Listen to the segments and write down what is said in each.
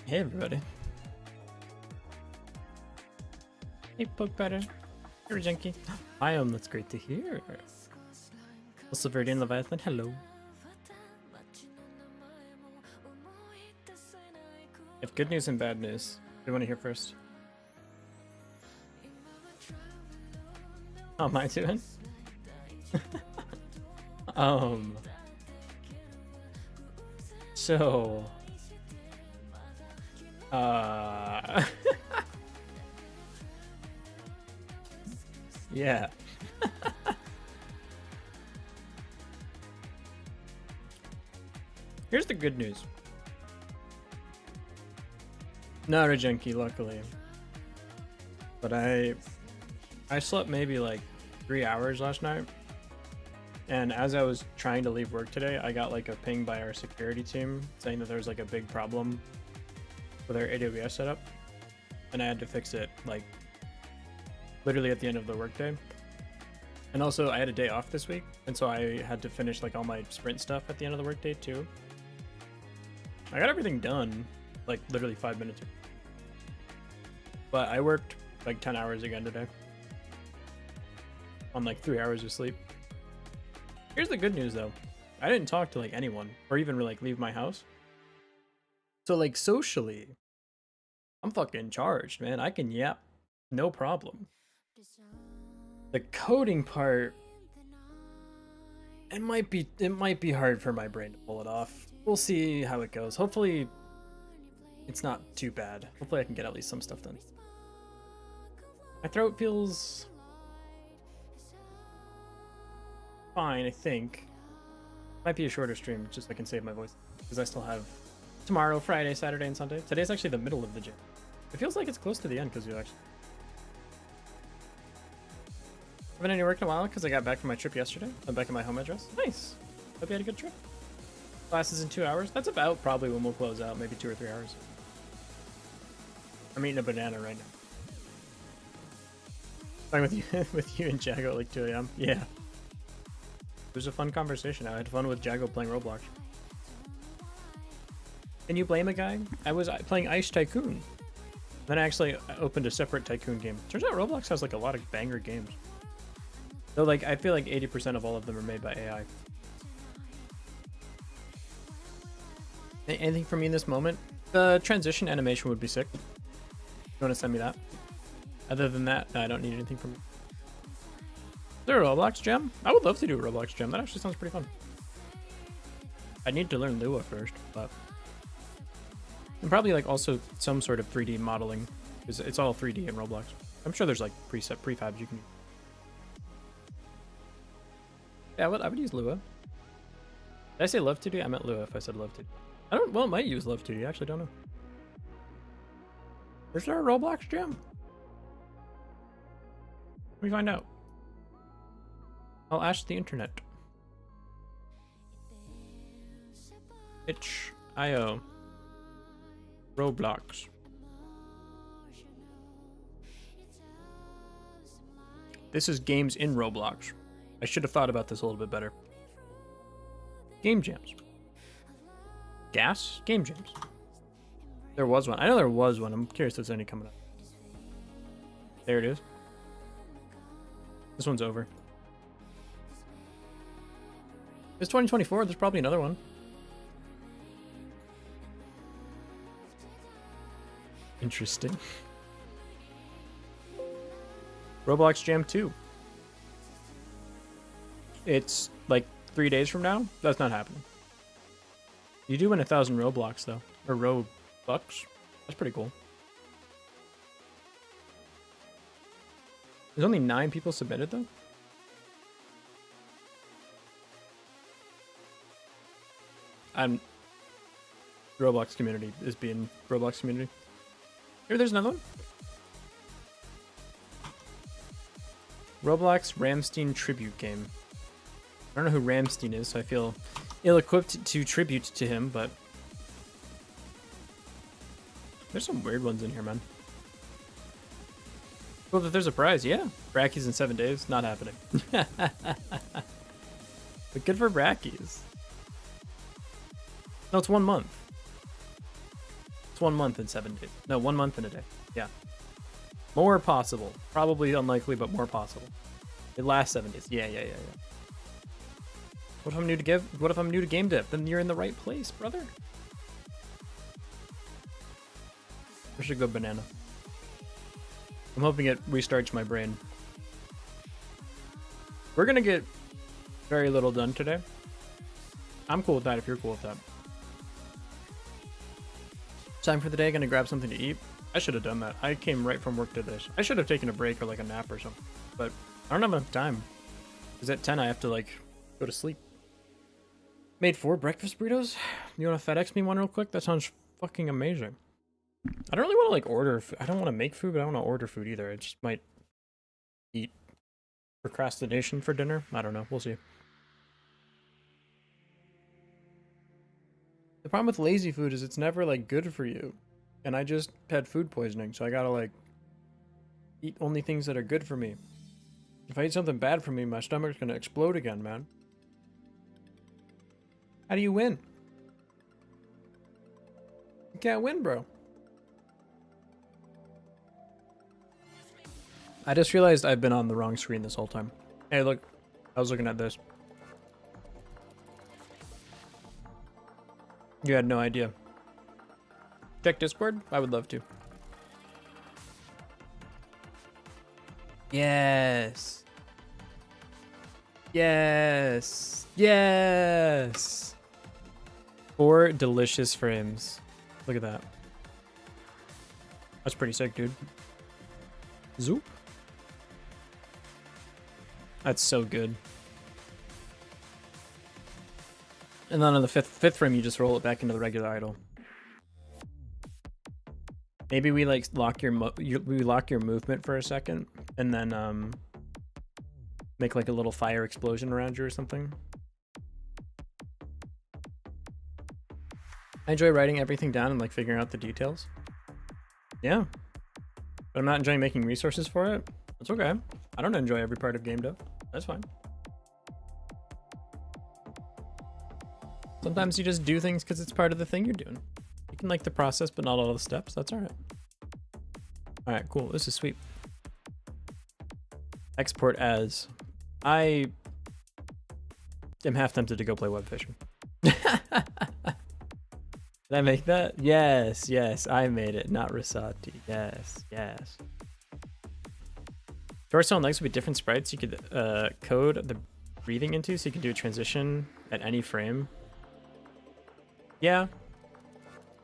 Hey everybody. Hey Poke Better. You're junkie. I am, that's great to hear. Also Verdian Leviathan, hello. I have good news and bad news. What do you want to hear first? How am I doing? So yeah. Here's the good news. Not a junkie, luckily. But I slept maybe like 3 hours last night. And as I was trying to leave work today, I got like a ping by our security team saying that there was like a big problem with our AWS setup. And I had to fix it like literally at the end of the workday. And also I had a day off this week. And so I had to finish like all my sprint stuff at the end of the workday too. I got everything done like literally 5 minutes ago. But I worked like 10 hours again today on like 3 hours of sleep. Here's the good news though. I didn't talk to like anyone or even like leave my house. So like socially, I'm fucking charged, man. I can yap, no problem. The coding part, it might be hard for my brain to pull it off. We'll see how it goes. Hopefully it's not too bad. Hopefully I can get at least some stuff done. My throat feels fine, I think. Might be a shorter stream just so I can save my voice, because I still have tomorrow, Friday, Saturday, and Sunday. Today's actually the middle of the gym. It feels like it's close to the end because you actually haven't been any work in a while because I got back from my trip yesterday. I'm back at my home address. Nice. Hope you had a good trip. Classes in 2 hours. That's about probably when we'll close out, maybe 2 or 3 hours. I'm eating a banana right now. Talking with you and Jago at like 2 a.m. Yeah. It was a fun conversation. I had fun with Jago playing Roblox. Can you blame a guy? I was playing Ice Tycoon. Then I actually opened a separate Tycoon game. Turns out Roblox has like a lot of banger games. Though like I feel like 80% of all of them are made by AI. Anything for me in this moment? The transition animation would be sick. You want to send me that? Other than that, no, I don't need anything from you. Is there a Roblox jam? I would love to do a Roblox jam. That actually sounds pretty fun. I need to learn Lua first, but and probably like also some sort of 3D modeling, because it's all 3D in Roblox. I'm sure there's like preset prefabs you can use. Yeah, I would use Lua. Did I say love 2D? I meant Lua if I said love 2D. I don't, well, I might use love 2D. I actually don't know. Is there a Roblox jam? Let me find out. I'll ask the internet. itch.io Roblox. This is games in Roblox. I should have thought about this a little bit better. Game jams. Gas? Game jams. There was one. I know there was one. I'm curious if there's any coming up. There it is. This one's over. It's 2024. There's probably another one. Interesting. Roblox Jam 2. It's like 3 days from now. That's not happening. You do win 1,000 Roblox though, or Robux. That's pretty cool. There's only 9 people submitted though. Roblox community is being Roblox community. Here, there's another one. Roblox Ramstein tribute game. I don't know who Ramstein is, so I feel ill-equipped to tribute to him, but there's some weird ones in here, man. Well, if there's a prize, yeah. Brackies in 7 days, not happening. But good for Brackies. No, it's 1 month. It's 1 month and 7 days. No, 1 month and a day. Yeah. More possible. Probably unlikely, but more possible. It lasts 7 days. Yeah. What if I'm new to What if I'm new to game dev? Then you're in the right place, brother. I should go banana. I'm hoping it restarts my brain. We're gonna get very little done today. I'm cool with that if you're cool with that. Time for the day, gonna grab something to eat. I should have done that. I came right from work to this. I should have taken a break or like a nap or something. But I don't have enough time. Because at 10 I have to like go to sleep. Made 4 breakfast burritos? You wanna FedEx me one real quick? That sounds fucking amazing. I don't really want to like order food. I don't want to make food, but I don't want to order food either. I just might eat procrastination for dinner. I don't know. We'll see. The problem with lazy food is it's never like good for you. And I just had food poisoning, so I gotta like eat only things that are good for me. If I eat something bad for me, my stomach's gonna explode again, man. How do you win? You can't win, bro. I just realized I've been on the wrong screen this whole time. Hey, look. I was looking at this. You had no idea. Check Discord? I would love to. Yes. Yes. Yes. 4 delicious frames. Look at that. That's pretty sick, dude. Zoop. That's so good. And then on the fifth frame, you just roll it back into the regular idle. Maybe we like lock your movement for a second, and then make like a little fire explosion around you or something. I enjoy writing everything down and like figuring out the details. Yeah, but I'm not enjoying making resources for it. That's okay. I don't enjoy every part of game dev. That's fine. Sometimes you just do things because it's part of the thing you're doing. You can like the process, but not all the steps. That's all right. All right, cool. This is sweet. Export as. I am half tempted to go play web fishing. Did I make that? Yes, yes, I made it. Not Rosati. Yes, yes. Torso legs would be different sprites you could code the breathing into, so you can do a transition at any frame. Yeah,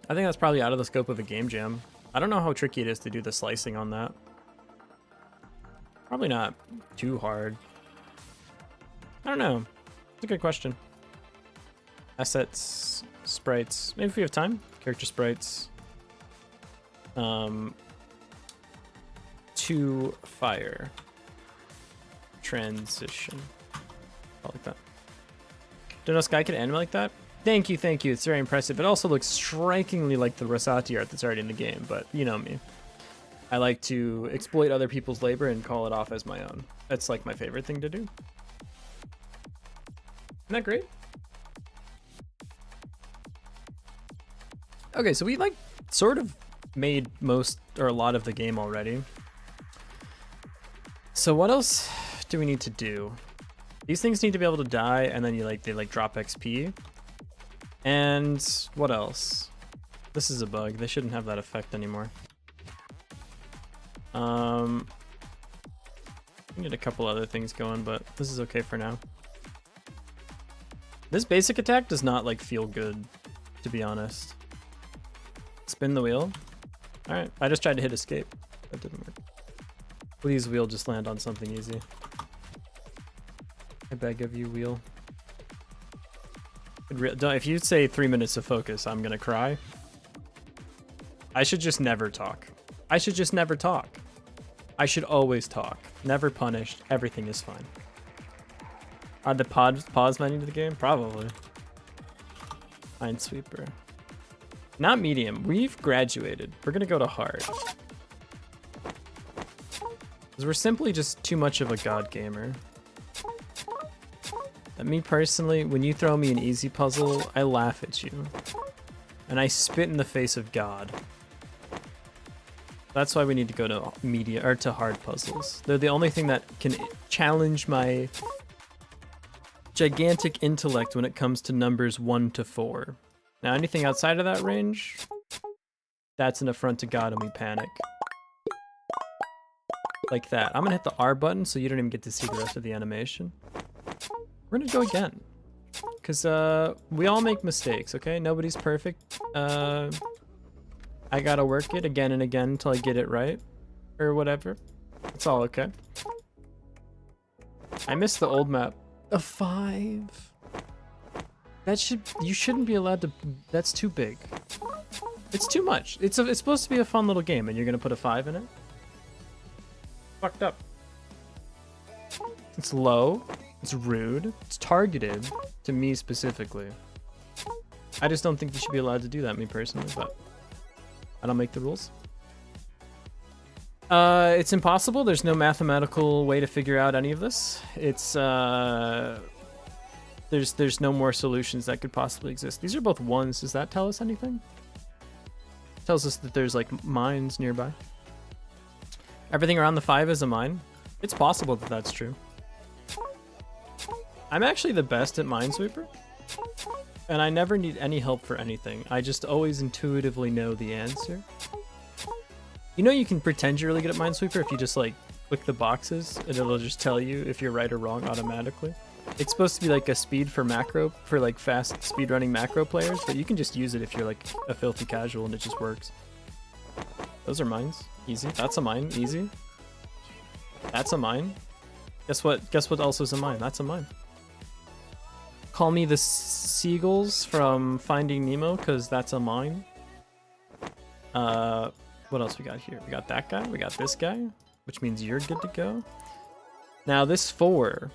I think that's probably out of the scope of a game jam. I don't know how tricky it is to do the slicing on that. Probably not too hard. I don't know. It's a good question. Assets, sprites. Maybe if we have time. Character sprites. To fire. Transition. I like that. Don't know Sky could animate like that? Thank you, thank you. It's very impressive. It also looks strikingly like the Rosati art that's already in the game, but you know me. I like to exploit other people's labor and call it off as my own. That's like my favorite thing to do. Isn't that great? Okay, so we like sort of made most or a lot of the game already. So what else do we need to do? These things need to be able to die, and then they drop XP. And what else? This is a bug. They shouldn't have that effect anymore. We need a couple other things going, but this is okay for now. This basic attack does not like feel good, to be honest. Spin the wheel. All right, I just tried to hit escape. That didn't work. Please, wheel, just land on something easy. I beg of you, wheel. If you say 3 minutes of focus, I'm gonna cry. I should just never talk. I should just never talk. I should always talk. Never punished. Everything is fine. Add the pause menu to the game? Probably. Minesweeper. Not medium. We've graduated. We're gonna go to hard. Because we're simply just too much of a god gamer. Me personally, when you throw me an easy puzzle, I laugh at you. and I spit in the face of God. That's why we need to go to media or to hard puzzles. They're the only thing that can challenge my gigantic intellect when it comes to numbers 1 to 4. Now, anything outside of that range, that's an affront to God and we panic. Like that. I'm gonna hit the R button so you don't even get to see the rest of the animation. We're gonna go again. Because we all make mistakes, okay? Nobody's perfect. I gotta work it again and again until I get it right. Or whatever. It's all okay. I missed the old map. A 5. You shouldn't be allowed to, that's too big. It's too much. It's supposed to be a fun little game and you're gonna put a 5 in it? Fucked up. It's low. It's rude. It's targeted to me specifically. I just don't think you should be allowed to do that, me personally, but I don't make the rules. It's impossible. There's no mathematical way to figure out any of this. It's there's no more solutions that could possibly exist. These are both 1s. Does that tell us anything? It tells us that there's like mines nearby. Everything around the 5 is a mine. It's possible that that's true. I'm actually the best at Minesweeper, and I never need any help for anything. I just always intuitively know the answer. You know you can pretend you're really good at Minesweeper if you just like click the boxes and it'll just tell you if you're right or wrong automatically. It's supposed to be like a speed for macro, for like fast speedrunning macro players, but you can just use it if you're like a filthy casual and it just works. Those are mines. Easy. That's a mine. Easy. That's a mine. Guess what? Guess what else is a mine? That's a mine. Call me the seagulls from Finding Nemo, because that's a mine. What else we got here? We got that guy. We got this guy, which means you're good to go. Now this 4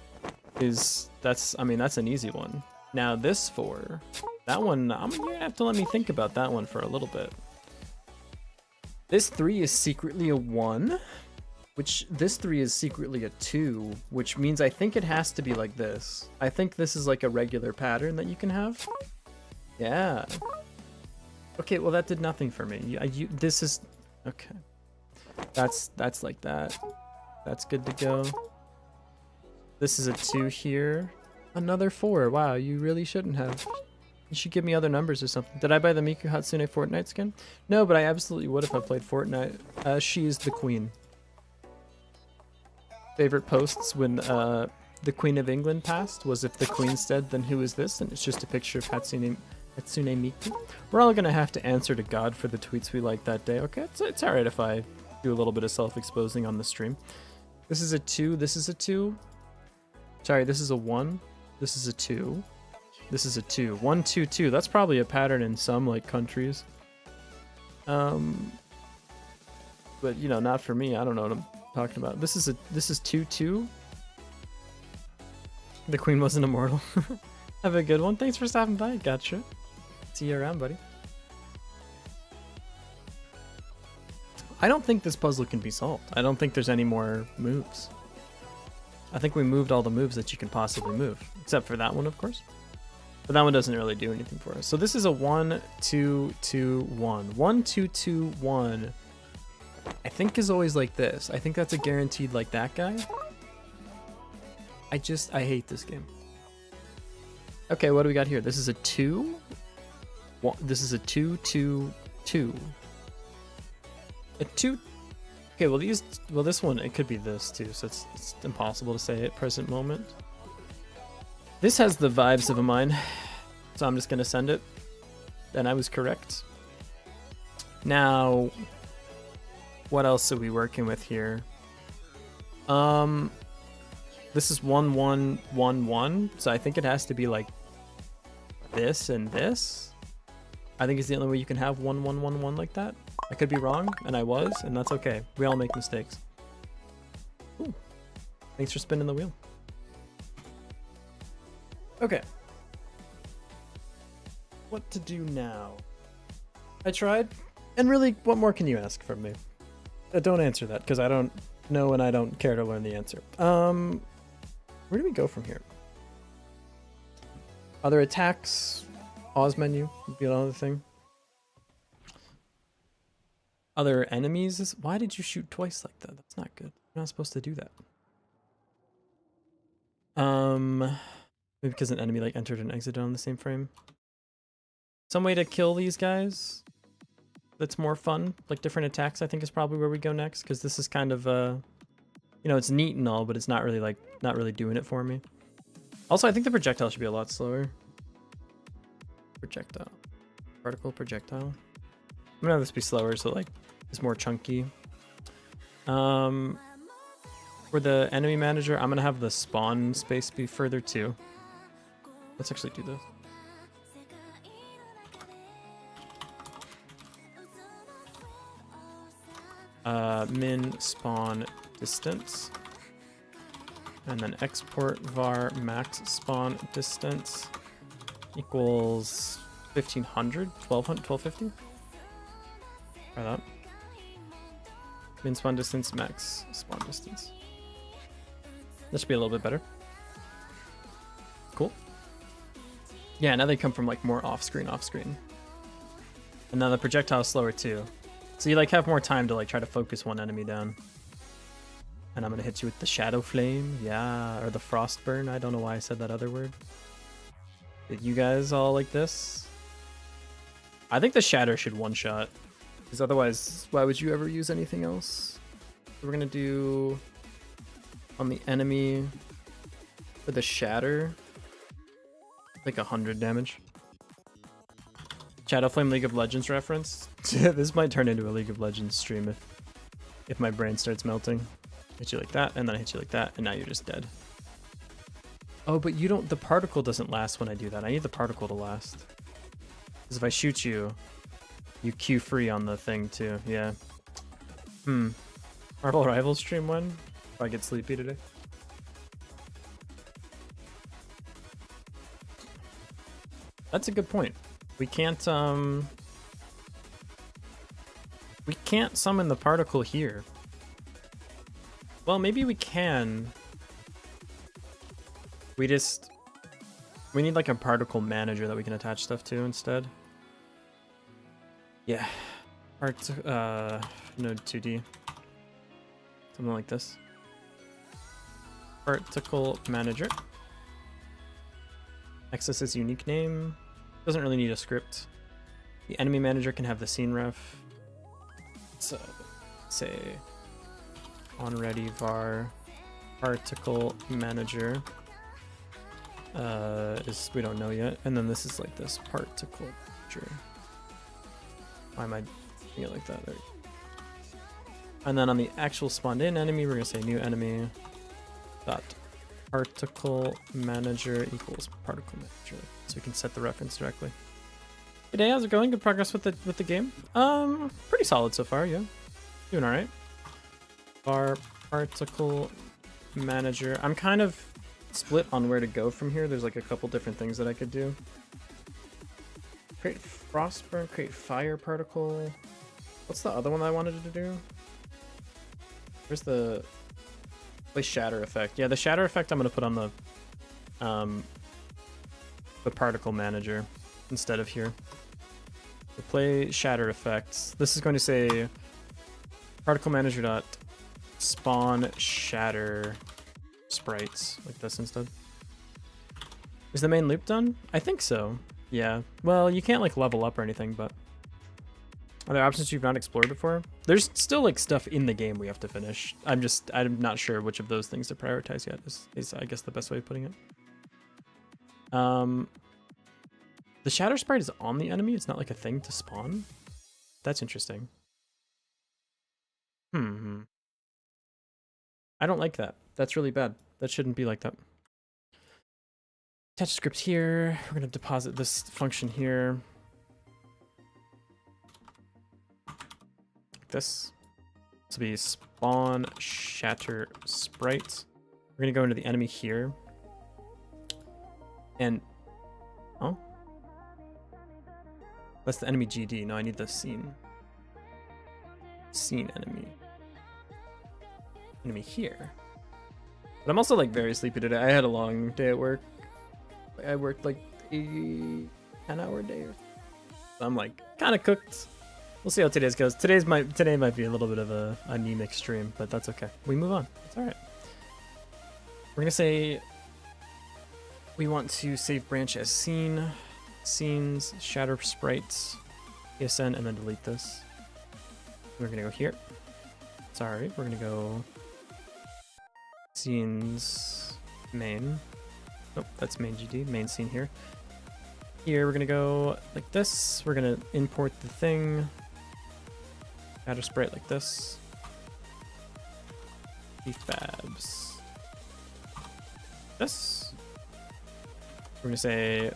is, that's an easy one. Now this 4, that one, you're gonna have to let me think about that one for a little bit. This 3 is secretly a 1. Which, this 3 is secretly a 2, which means I think it has to be like this. I think this is like a regular pattern that you can have. Yeah. Okay, well that did nothing for me. This is, okay. That's like that. That's good to go. This is a 2 here. Another 4, wow, you really shouldn't have. You should give me other numbers or something. Did I buy the Miku Hatsune Fortnite skin? No, but I absolutely would if I played Fortnite. She's the queen. Favorite posts when the Queen of England passed was, if the Queen's dead, then who is this? And it's just a picture of Hatsune Miku. We're all gonna have to answer to God for the tweets we liked that day. Okay, it's alright if I do a little bit of self-exposing on the stream. This is a 2, this is a 2. Sorry, this is a 1. This is a 2. This is a 2. 1, 2, 2. That's probably a pattern in some like countries. But you know, not for me. I don't know what I'm talking about. This is 2, 2. The queen wasn't immortal. Have a good one. Thanks for stopping by. Gotcha. See you around, buddy. I don't think this puzzle can be solved. I don't think there's any more moves. I think we moved all the moves that you can possibly move, except for that one, of course. But that one doesn't really do anything for us. So this is a 1, 2, 2, 1. 1, 2, 2, 1. I think is always like this. I think that's a guaranteed like that guy. I hate this game. Okay, what do we got here? This is a 2. This is a 2, 2, 2. A 2. Okay, well this one, it could be this too, so it's impossible to say at present moment. This has the vibes of a mine, so I'm just gonna send it. And I was correct. Now, what else are we working with here? This is 1, 1, 1, 1, so I think it has to be like this and this. I think it's the only way you can have 1, 1, 1, 1 like that. I could be wrong, and I was, and that's okay. We all make mistakes. Ooh. Thanks for spinning the wheel. Okay. What to do now? I tried, and really, what more can you ask from me? Don't answer that, because I don't know and I don't care to learn the answer. Where do we go from here? Other attacks, Oz menu would be another thing. other enemies. Why did you shoot twice like that? That's not good. You're not supposed to do that. Maybe because an enemy like entered and exited on the same frame. Some way to kill these guys that's more fun, like different attacks, I think is probably where we go next, because this is kind of you know, it's neat and all, but it's not really doing it for me. Also, I think the projectile should be a lot slower. Projectile. Particle projectile. I'm gonna have this be slower so like it's more chunky. For the enemy manager, I'm gonna have the spawn space be further too. Let's actually do this. Min spawn distance, and then export var max spawn distance equals 1500, 1200, 1250. Try that. Min spawn distance, max spawn distance. This should be a little bit better. Cool. Yeah, now they come from like more off screen. And then the projectile is slower too. So you like have more time to like try to focus one enemy down. And I'm gonna hit you with the shadow flame, yeah, or the frost burn. I don't know why I said that other word. Did you guys all like this? I think the shatter should one shot, because otherwise, why would you ever use anything else? So we're gonna do on the enemy for the shatter, like 100 damage. Shadow Flame League of Legends reference. This might turn into a League of Legends stream if my brain starts melting. Hit you like that, and then I hit you like that, and now you're just dead. Oh, but you don't. The particle doesn't last when I do that. I need the particle to last. Because if I shoot you, you Q free on the thing too. Yeah. Marvel Rivals stream when? If I get sleepy today. That's a good point. We can't summon the particle here. Well, maybe we can. We need like a particle manager that we can attach stuff to instead. Yeah. Node 2D. Something like this. Particle manager. Access is unique name. Doesn't really need a script. The enemy manager can have the scene ref. So say on ready var particle manager is, we don't know yet, and then this is like this particle manager. Why am I doing it like that? There. And then on the actual spawned in enemy, we're gonna say new enemy dot particle manager equals particle manager, so we can set the reference directly. Hey Day, how's it going? Good progress with the game. Pretty solid so far. Yeah, doing all right. Var particle manager. I'm kind of split on where to go from here. There's like a couple different things that I could do. Create frost burn. Create fire particle. What's the other one that I wanted to do? Where's the play shatter effect? Yeah, the shatter effect I'm gonna put on the particle manager instead of here. So play shatter effects. This is going to say particle manager dot spawn shatter sprites, like this instead. Is the main loop done? I think so. Yeah. Well, you can't like level up or anything, but are there options you've not explored before? There's still like stuff in the game we have to finish. I'm not sure which of those things to prioritize yet is I guess the best way of putting it. The shatter sprite is on the enemy. It's not like a thing to spawn. That's interesting. I don't like that. That's really bad. That shouldn't be like that. Attach script here. We're gonna deposit this function here. This will be spawn shatter sprite. We're gonna go into the enemy here, and oh, that's the enemy GD. No, I need the scene enemy here. But I'm also like very sleepy today. I had a long day at work. I worked like a 10-hour day, so I'm like kind of cooked. We'll see how today's goes. Today might be a little bit of a anemic stream, but that's okay. We move on. It's all right. We're gonna say we want to save branch as scene, scenes, shatter sprites, ESN, and then delete this. We're gonna go here. Sorry, we're gonna go scenes main. Nope, that's main GD, main scene here. Here we're gonna go like this. We're gonna import the thing. Shatter sprite like this. Prefabs. This. We're gonna say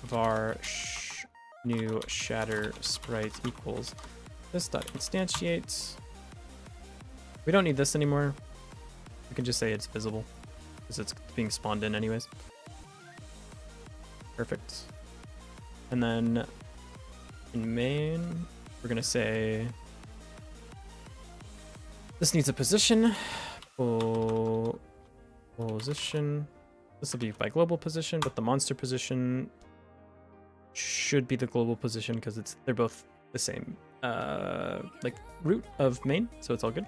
var new shatter sprite equals this dot instantiate. We don't need this anymore. We can just say it's visible because it's being spawned in anyways. Perfect. And then in main, we're gonna say this needs a position. Position. This will be by global position, but the monster position should be the global position because they're both the same like root of main, so it's all good.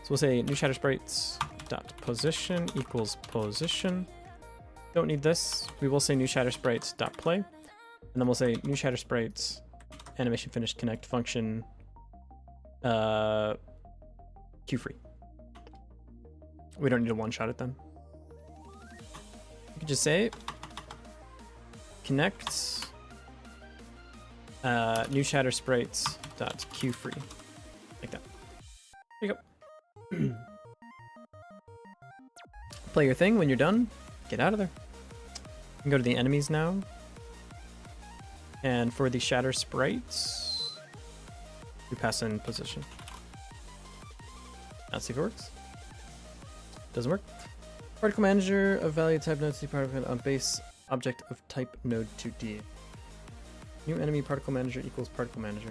So we'll say new shatter sprites dot position equals position. Don't need this. We will say new shatter sprites dot play, and then we'll say new shatter sprites animation finished connect function queue free. We don't need to one shot it then. You could just say connect new shatter sprites dot queue free, like that. There you go. Play your thing. When you're done, get out of there. You can go to the enemies now, and for the shatter sprites, we pass in position. Let's see if it works. Doesn't work. Particle manager of value type node 2D particle on base object of type node 2D. New enemy particle manager equals particle manager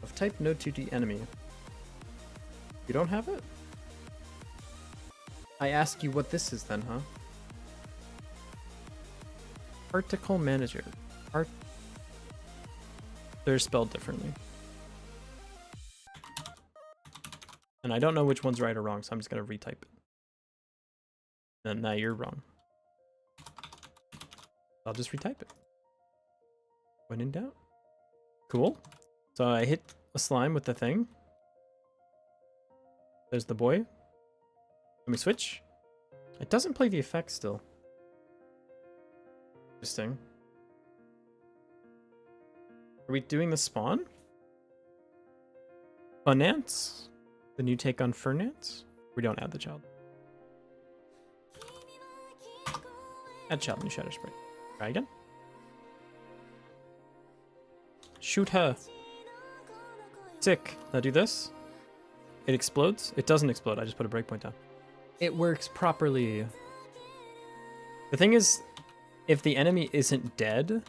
of type node 2D enemy. You don't have it? I ask you what this is then, huh? Particle manager. They're spelled differently. And I don't know which one's right or wrong, so I'm just gonna retype it. And now you're wrong. I'll just retype it. When in doubt. Cool. So I hit a slime with the thing. There's the boy. Let me switch. It doesn't play the effect still. Interesting. Are we doing the spawn? Funance? The new take on Fernance? We don't add the child. Add child, new shatter sprite. Try again. Shoot her. Sick. Now do this. It explodes. It doesn't explode. I just put a breakpoint down. It works properly. The thing is, if the enemy isn't dead,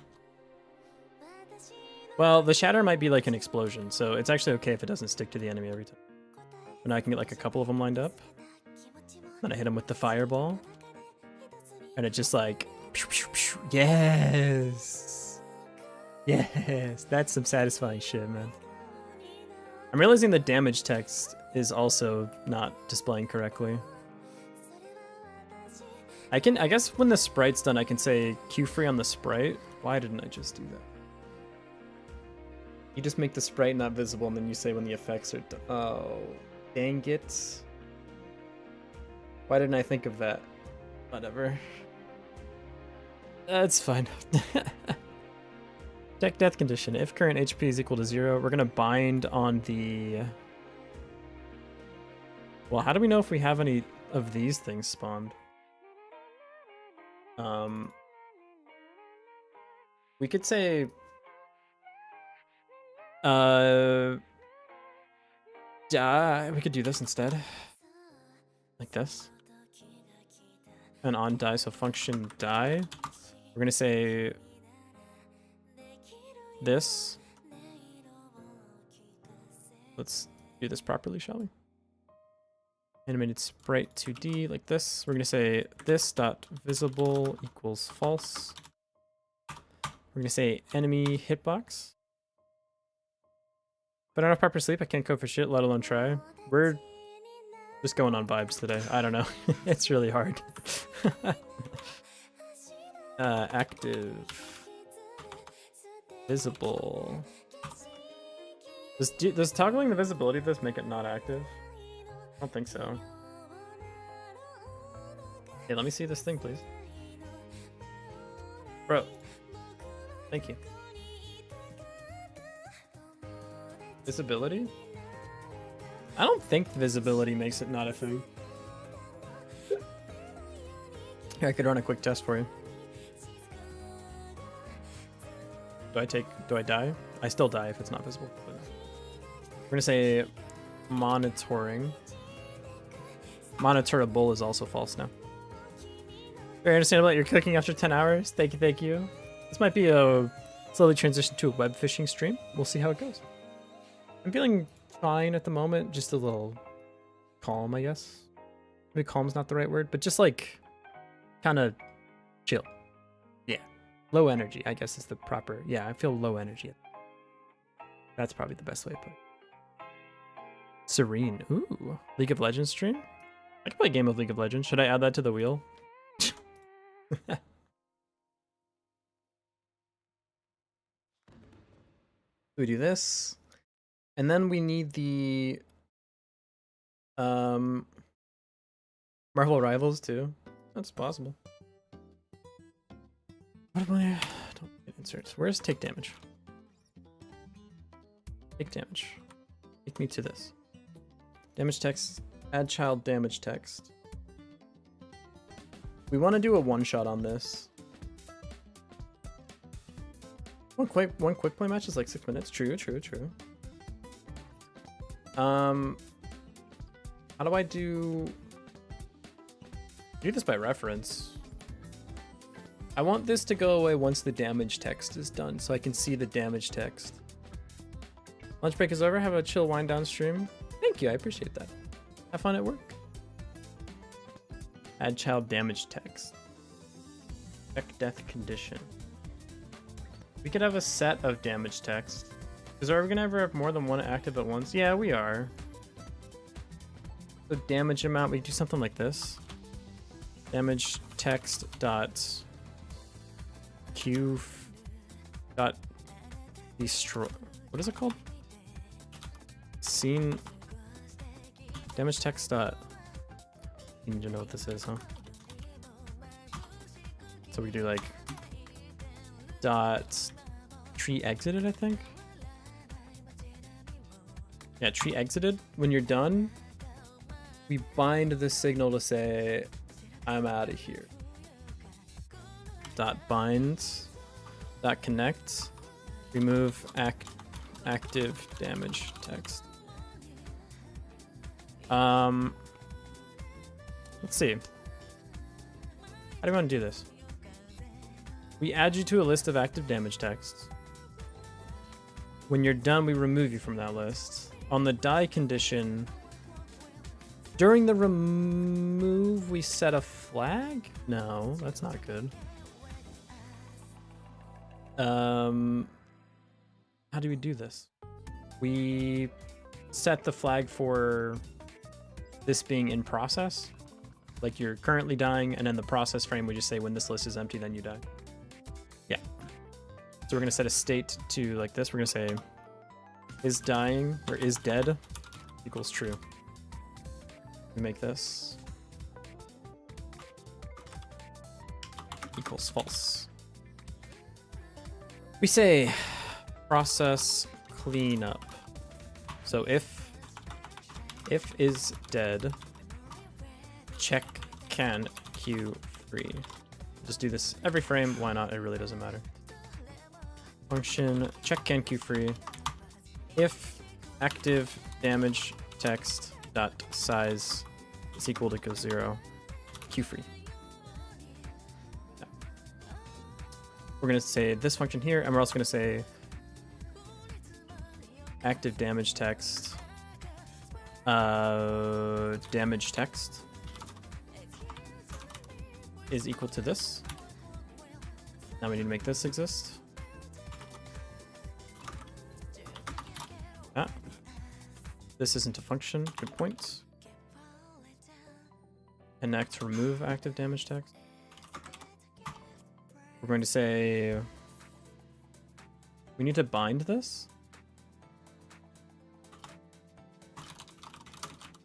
well, the shatter might be like an explosion, so it's actually okay if it doesn't stick to the enemy every time. But now I can get like a couple of them lined up. Then I hit him with the fireball. And it just like, pew, pew, pew. Yes. Yes. That's some satisfying shit, man. I'm realizing the damage text is also not displaying correctly. I guess when the sprite's done, I can say queue free on the sprite. Why didn't I just do that? You just make the sprite not visible and then you say when the effects are done. Oh, dang it. Why didn't I think of that? Whatever. That's fine. Check death condition. If current HP is equal to 0, we're gonna bind on the... Well, how do we know if we have any of these things spawned? We could say... we could do this instead. Like this. And on die, so function die. We're gonna say this. Let's do this properly, shall we? Animated sprite 2D like this. We're gonna say this dot visible equals false. We're gonna say enemy hitbox But I don't have proper sleep. I can't code for shit, let alone try. We're just going on vibes today. I don't know. It's really hard. Active. Visible. Does toggling the visibility of this make it not active? I don't think so. Hey, let me see this thing, please. Bro. Thank you. Visibility? I don't think visibility makes it not a thing. Here, I could run a quick test for you. Do I die? I still die if it's not visible. But we're gonna say monitoring. Monitorable is also false now. Very understandable that you're cooking after 10 hours. Thank you, thank you. This might be a slowly transition to a web fishing stream. We'll see how it goes. I'm feeling fine at the moment, just a little calm, I guess. Maybe calm's not the right word, but just like kind of chill. Yeah. Low energy, I guess is the proper. Yeah, I feel low energy. That's probably the best way to put it. Serene. Ooh. League of Legends stream? I can play a game of League of Legends. Should I add that to the wheel? We do this. And then we need the Marvel Rivals too. That's possible. What am I? Don't get inserts. Where's take damage? Take damage. Take me to this. Damage text. Add child damage text. We want to do a one-shot on this. One quick play match is like 6 minutes. True. How do I do this by reference? I want this to go away once the damage text is done, so I can see the damage text. Lunch break is over. Have a chill wind down stream. Thank you, I appreciate that. Have fun at work. Add child damage text. Check death condition. We could have a set of damage text. Because are we gonna ever have more than one active at once? Yeah, we are. So damage amount, we do something like this. Damage text dot q dot destroy. What is it called? Scene damage text dot. You need to know what this is, huh? So we do like dot tree exited, I think. Yeah, tree exited. When you're done, we bind the signal to say, I'm out of here. Dot bind. Dot connect. Remove active damage text. Let's see. How do you want to do this? We add you to a list of active damage texts. When you're done, we remove you from that list. On the die condition, during the remove, we set a flag? No, that's not good. How do we do this? We set the flag for this being in process. Like you're currently dying, and in the process frame, we just say when this list is empty, then you die. Yeah. So we're gonna set a state to like this. We're gonna say is dying or is dead equals true. We make this equals false. We say process cleanup. So if is dead, check can queue free. Just do this every frame. Why not? It really doesn't matter. Function check can queue free. If active damage text dot size is equal to 0, queue free. Yeah. We're gonna say this function here, and we're also gonna say active damage text damage text is equal to this. Now we need to make this exist. Ah, This isn't a function. Good point. Connect, remove active damage text. We're going to say we need to bind this.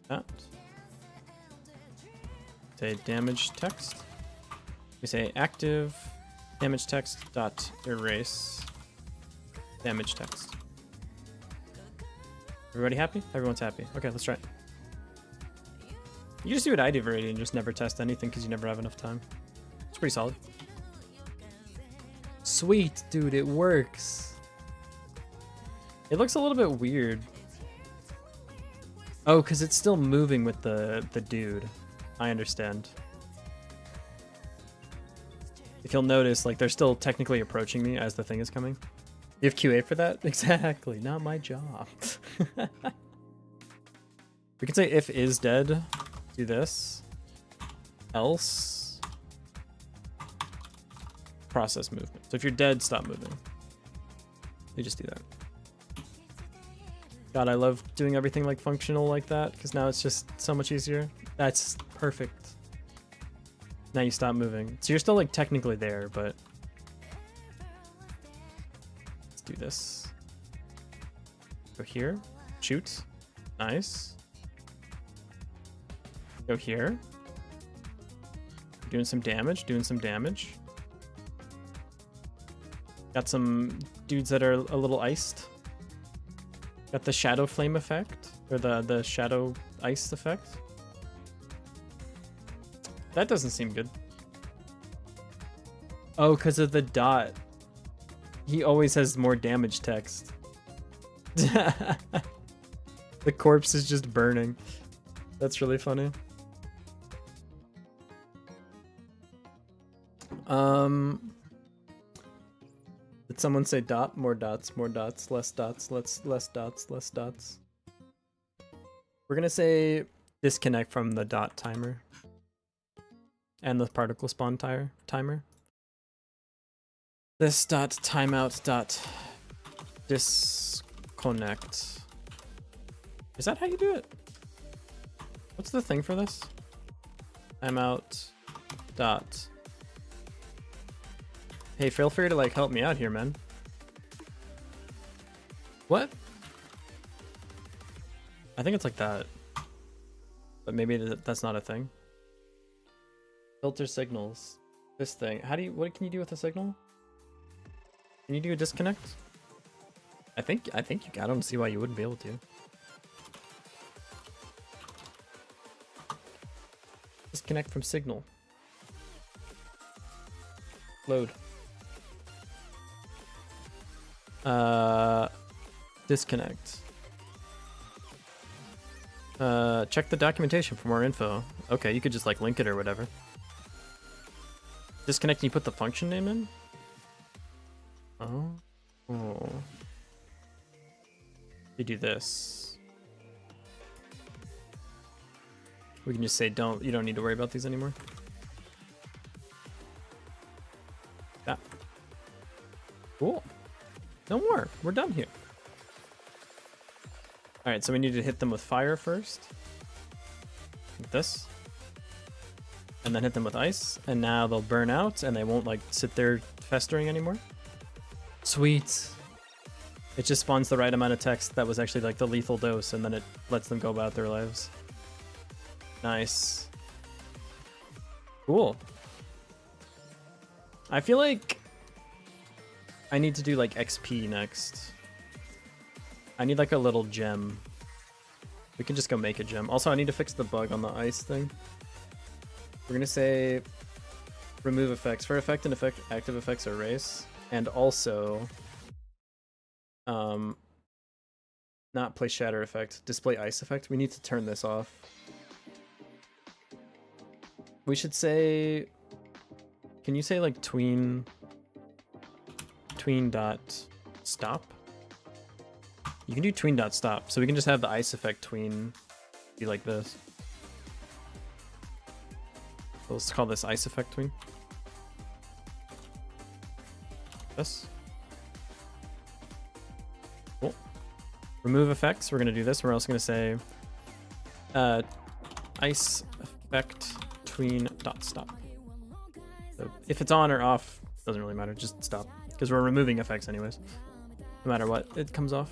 That. Say damage text. We say active damage text dot erase damage text. Everybody happy? Everyone's happy. Okay, let's try it. You just do what I do, Verity, and just never test anything because you never have enough time. It's pretty solid. Sweet, dude, it works. It looks a little bit weird. Oh, because it's still moving with the dude. I understand. If you'll notice, like, they're still technically approaching me as the thing is coming. You have QA for that? Exactly, not my job. We can say if is dead, do this. Else, process movement. So if you're dead, stop moving. You just do that. God, I love doing everything like functional like that because now it's just so much easier. That's perfect. Now you stop moving. So you're still like technically there, but let's do this. Go here, shoot, nice. Go here. Doing some damage, doing some damage. Got some dudes that are a little iced. Got the shadow flame effect, or the shadow ice effect. That doesn't seem good. Oh, because of the dot. He always has more damage text. The corpse is just burning. That's really funny. Did someone say dot? More dots, less dots, less dots, less dots. We're gonna say disconnect from the dot timer and the particle spawn timer. This dot timeout dot disconnect. Is that how you do it? What's the thing for this? Timeout dot. Hey, feel free to like help me out here, man. What? I think it's like that. But maybe that's not a thing. Filter signals. This thing. What can you do with a signal? Can you do a disconnect? I think you can. I don't see why you wouldn't be able to. Disconnect from signal. Load. Disconnect. Check the documentation for more info. Okay, you could just like link it or whatever. Disconnect and you put the function name in? Oh. You do this. We can just say you don't need to worry about these anymore. Yeah. Cool. No more. We're done here. Alright, so we need to hit them with fire first. Like this. And then hit them with ice. And now they'll burn out and they won't like sit there festering anymore. Sweet. It just spawns the right amount of text that was actually like the lethal dose and then it lets them go about their lives. Nice. Cool. I feel like I need to do like XP next. I need like a little gem. We can just go make a gem. Also, I need to fix the bug on the ice thing. We're gonna say remove effects. For effect and effect, active effects erase. And also not play shatter effect, display ice effect. We need to turn this off. We should say, can you say like tween dot stop? You can do tween dot stop, so we can just have the ice effect tween be like this. So let's call this ice effect tween. This. Cool. remove effects. We're gonna do this. We're also gonna say ice effect tween dot stop. So if it's on or off, doesn't really matter. Just stop because we're removing effects anyways. No matter what, it comes off.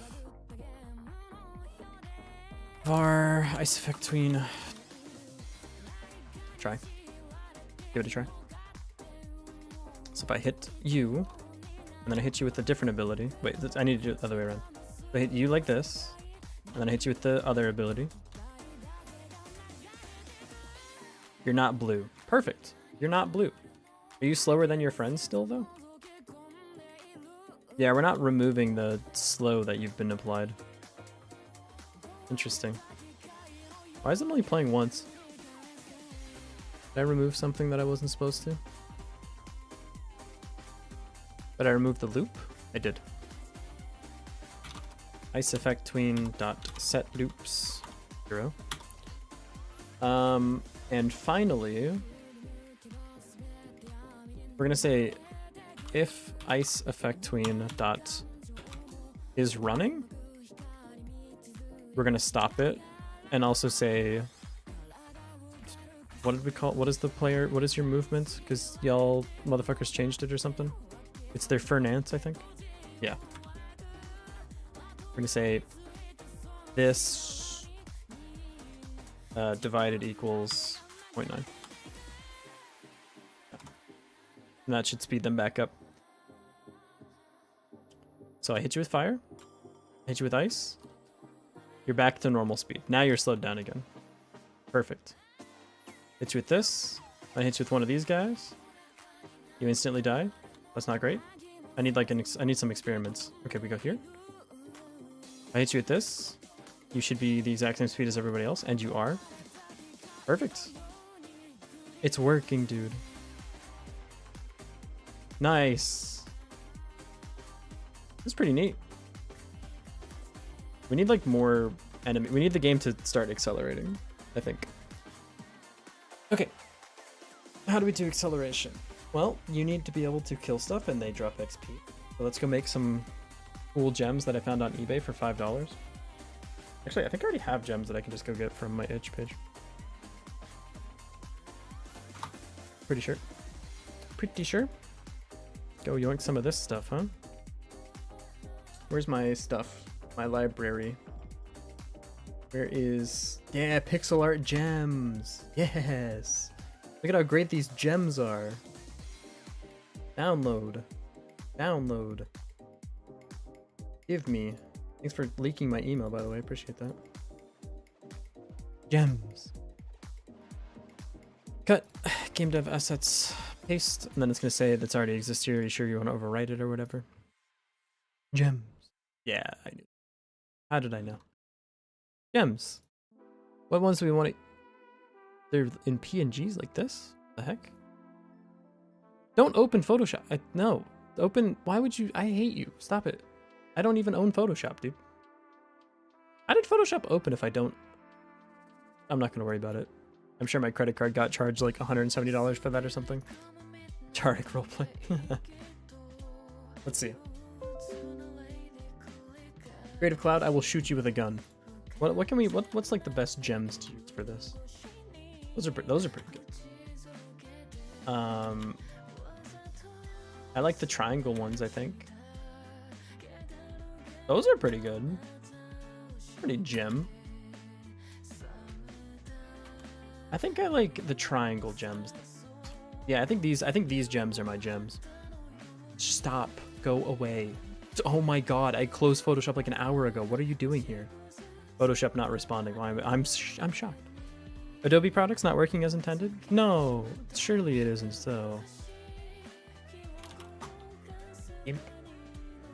Var ice effect tween. Try. Give it a try. So if I hit you, and then I hit you with a different ability. Wait, I need to do it the other way around. So I hit you like this, and then I hit you with the other ability. You're not blue. Perfect. You're not blue. Are you slower than your friends still, though? Yeah, we're not removing the slow that you've been applied. Interesting. Why is it only playing once? Did I remove something that I wasn't supposed to? Did I remove the loop? I did. Ice effect tween dot set loops 0. And finally, we're gonna say if ice effect tween dot is running, we're gonna stop it, and also say, what did we call? What is the player? What is your movement? Because y'all motherfuckers changed it or something. It's their Fernance, I think. Yeah. We're gonna say this divided equals 0.9. And that should speed them back up. So I hit you with fire, I hit you with ice, you're back to normal speed. Now you're slowed down again. Perfect. Hit you with this, I hit you with one of these guys, you instantly die. That's not great. I need like I need some experiments. Okay, we go here. I hit you with this. You should be the exact same speed as everybody else, and you are. Perfect. It's working, dude. Nice. That's pretty neat. We need like more enemy. We need the game to start accelerating, I think. Okay. How do we do acceleration? Well, you need to be able to kill stuff and they drop XP. So let's go make some cool gems that I found on eBay for $5. Actually, I think I already have gems that I can just go get from my itch page. Pretty sure. Pretty sure. Go yoink some of this stuff, huh? Where's my stuff? My library. Where is... Yeah, pixel art gems. Yes. Look at how great these gems are. Download. Download. Give me. Thanks for leaking my email, by the way. Appreciate that. Gems. Cut. Game dev assets. Paste. And then it's going to say that's already exists here. Are you sure you want to overwrite it or whatever? Gems. Yeah, I knew. How did I know? Gems. What ones do we want to... They're in PNGs like this? The heck? Don't open Photoshop. No. Open... Why would you... I hate you. Stop it. I don't even own Photoshop, dude. How did Photoshop open if I don't... I'm not going to worry about it. I'm sure my credit card got charged like $170 for that or something. Chartic roleplay. Let's see. Creative Cloud, I will shoot you with a gun. What can we... What's like the best gems to use for this? Those are pretty good. I like the triangle ones, I think. Those are pretty good. Pretty gem. I think I like the triangle gems. Yeah, I think these gems are my gems. Stop. Go away. Oh my god, I closed Photoshop like an hour ago. What are you doing here? Photoshop not responding. Well, I'm shocked. Adobe products not working as intended? No, surely it isn't so.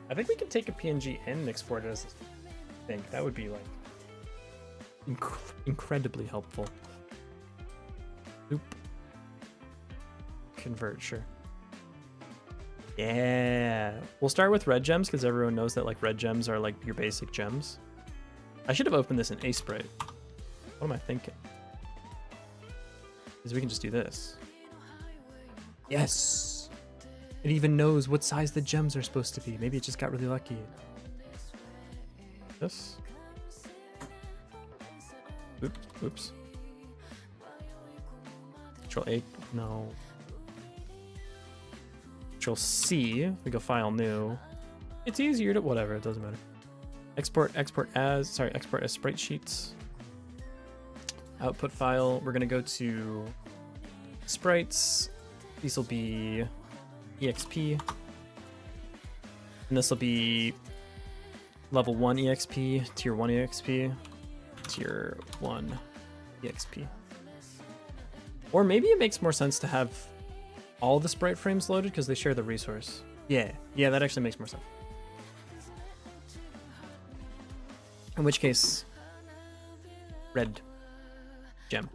I think we can take a PNG and export it as a thing. That would be like incredibly helpful. Oop. Convert, sure. Yeah, we'll start with red gems because everyone knows that like red gems are like your basic gems. I should have opened this in Asprite. What am I thinking? Because we can just do this. Yes! It even knows what size the gems are supposed to be. Maybe it just got really lucky. This? Oops. Control A, no. Control C, we go file new. It's easier to, whatever, it doesn't matter. Export as sprite sheets. Output file, we're gonna go to sprites. These will be EXP. And this will be level 1 EXP, tier 1 EXP, tier 1 EXP. Or maybe it makes more sense to have all the sprite frames loaded because they share the resource. Yeah, that actually makes more sense. In which case, red gem.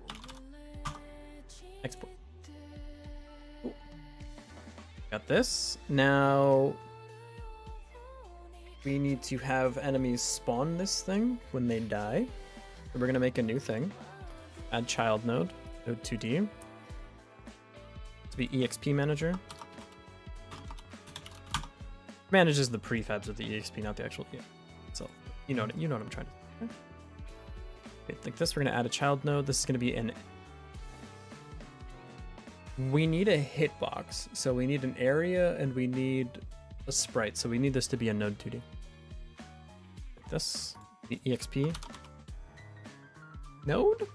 Export. Ooh. Got this. Now we need to have enemies spawn this thing when they die. So we're gonna make a new thing. Add child node 2D. To be EXP manager. Manages the prefabs of the EXP, not the actual itself. You know what I'm trying to say. Okay, like this, we're gonna add a child node. This is gonna be an. We need a hitbox, so we need an area and we need a sprite. So we need this to be a node 2D. Like this, the EXP node,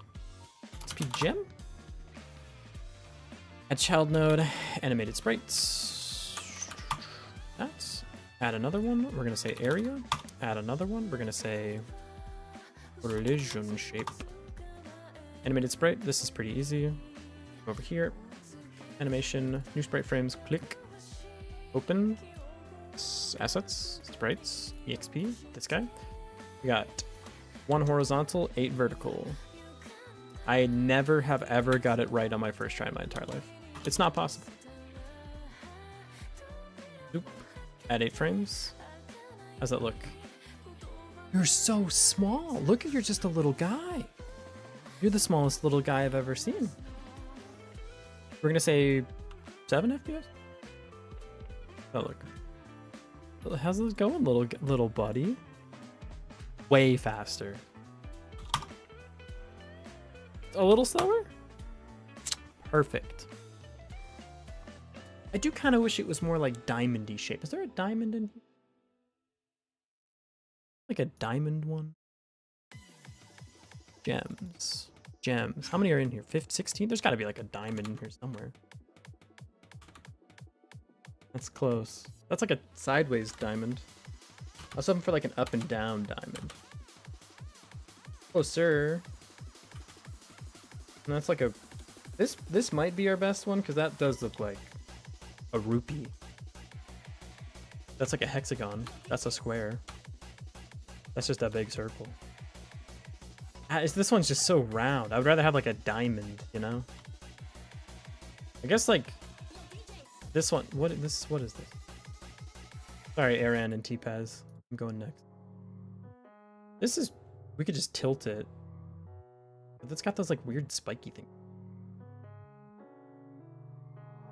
EXP gem. Add child node, animated sprites. That's add another one. We're gonna say area. Add another one. We're gonna say collision shape. Animated sprite. This is pretty easy. Go over here. Animation. New sprite frames. Click. Open. Assets. Sprites. EXP. This guy. We got 1 horizontal, 8 vertical. I never have ever got it right on my first try in my entire life. It's not possible. Oop. Add 8 frames. How's that look? You're so small. Look, you're just a little guy. You're the smallest little guy I've ever seen. We're gonna say 7 FPS. Oh look. How's this going, little buddy? Way faster. A little slower? Perfect. I do kind of wish it was more like diamondy shape. Is there a diamond in here? Like a diamond one? Gems. Gems. How many are in here? 15, 16? There's got to be like a diamond in here somewhere. That's close. That's like a sideways diamond. I was hoping for like an up and down diamond. Oh, sir. And that's like a... This might be our best one, because that does look like a rupee. That's like a hexagon. That's a square. That's just a big circle. This one's just so round. I would rather have like a diamond, you know? I guess like... This one... What is this? Sorry, Aaron and T-Paz. I'm going next. This is... We could just tilt it. But it's got those like weird spiky things.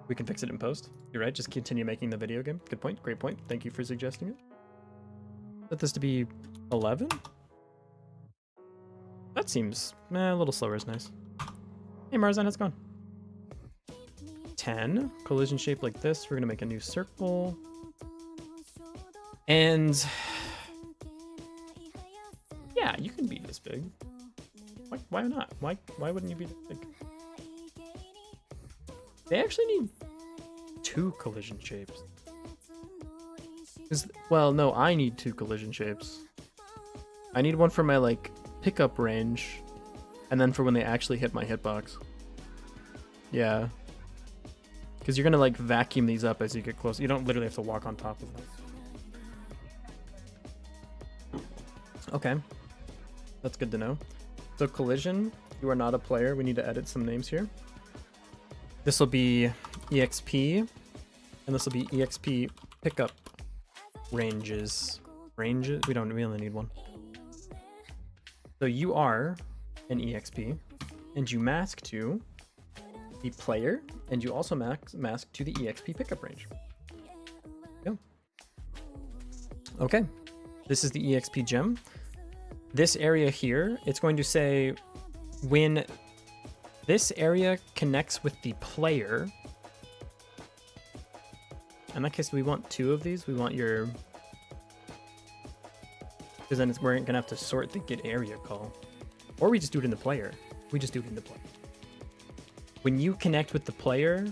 We can fix it in post. You're right, just continue making the video game. Good point, great point. Thank you for suggesting it. Set this to be 11? That seems a little slower is nice. Hey Marzan, how's it going? 10. Collision shape like this. We're gonna make a new circle. And yeah, you can be this big. Why not? Why wouldn't you be this big? They actually need 2 collision shapes. Well, no, I need 2 collision shapes. I need one for my like pickup range, and then for when they actually hit my hitbox. Yeah. Because you're gonna like vacuum these up as you get close. You don't literally have to walk on top of them. Okay. That's good to know. So collision, you are not a player. We need to edit some names here. This will be EXP, and this will be EXP pickup ranges. Ranges? We only need one. So you are an EXP, and you mask to the player, and you also mask to the EXP pickup range. Yeah. Okay. This is the EXP gem. This area here, it's going to say when this area connects with the player, in that case, we want 2 of these. We want your, because then we're gonna have to sort the get area call, or we just do it in the player. We just do it in the player. When you connect with the player,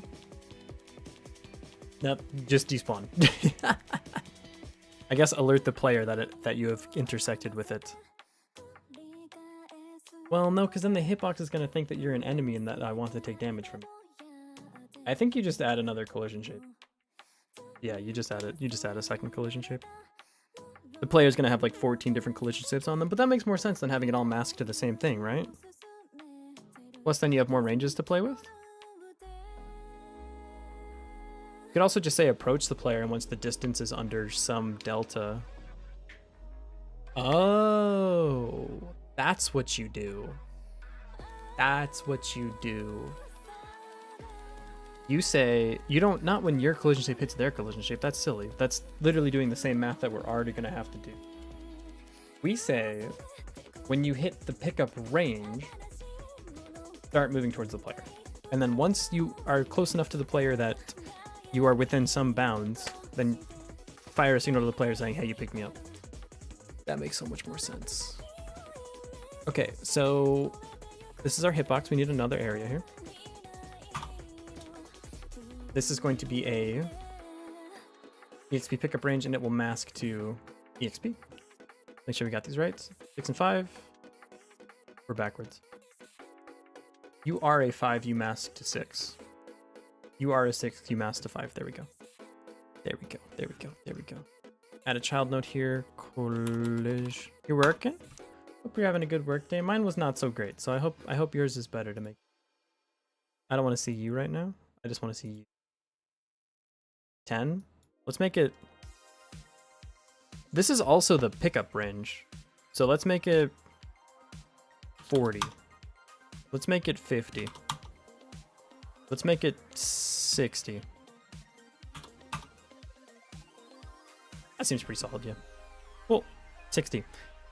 nope, just despawn. I guess alert the player that you have intersected with it. Well, no, because then the hitbox is going to think that you're an enemy and that I want to take damage from you. I think you just add another collision shape. Yeah, you just add it. You just add a second collision shape. The player's going to have like 14 different collision shapes on them, but that makes more sense than having it all masked to the same thing, right? Plus, then you have more ranges to play with. You could also just say approach the player, and once the distance is under some delta. Oh, that's what you do. That's what you do. You say, you don't, not when your collision shape hits their collision shape. That's silly. That's literally doing the same math that we're already going to have to do. We say, when you hit the pickup range, start moving towards the player. And then once you are close enough to the player that you are within some bounds, then fire a signal to the player saying, hey, you picked me up. That makes so much more sense. Okay, so this is our hitbox. We need another area here. This is going to be a EXP pickup range, and it will mask to EXP. Make sure we got these right. 6 and 5. We're backwards. You are a 5, you mask to 6. You are a 6, you mask to 5. There we go. There we go. There we go. There we go. Add a child note here. College. You're working? Hope you're having a good work day. Mine was not so great, so I hope yours is better to make. I don't want to see you right now. I just want to see you. 10. Let's make it. This is also the pickup range, so let's make it 40. Let's make it 50. Let's make it 60. That seems pretty solid, yeah. Well, 60.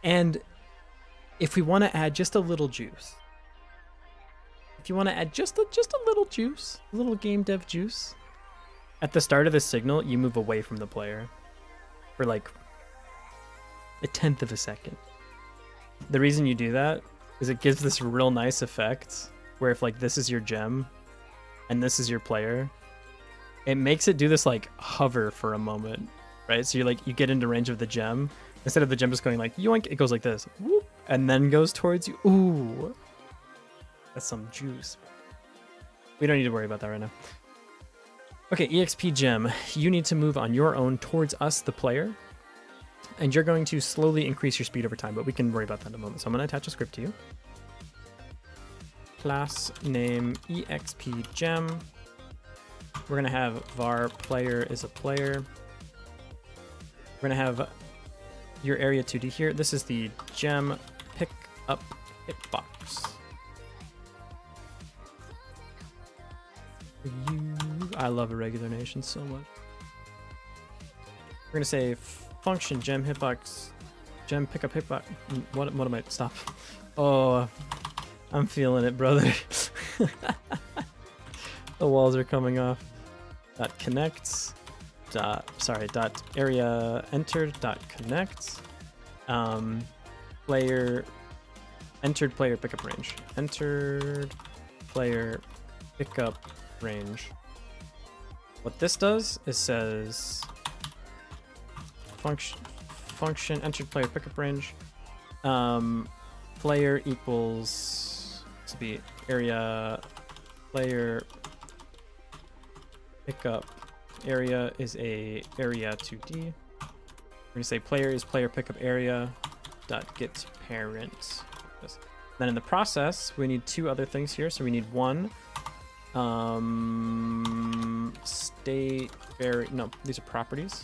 And if we want to add just a little juice, if you want to add just a little juice, a little game dev juice, at the start of the signal, you move away from the player for like a 1/10 of a second. The reason you do that is it gives this real nice effect where if like this is your gem and this is your player, it makes it do this like hover for a moment, right? So you get into range of the gem. Instead of the gem just going like yoink, it goes like this, whoop, and then goes towards you. Ooh, that's some juice. We don't need to worry about that right now. Okay, EXP gem. You need to move on your own towards us, the player, and you're going to slowly increase your speed over time, but we can worry about that in a moment. So I'm going to attach a script to you. Class name EXP gem. We're going to have var player is a player. We're going to have your area 2D here. This is the gem pick up hitbox. I love irregular nations so much. We're gonna say function gem hitbox, gem pickup hitbox. What am I? Stop. Oh, I'm feeling it, brother. The walls are coming off. Dot connects. Dot area entered. Dot connect. Player entered player pickup range. Entered player pickup range. What this does is says function entered player pickup range. Player equals to be area player pickup area is a area 2D. We're gonna say player is player pickup area dot get parent. Then in the process we need 2 other things here. So we need one state very no, these are properties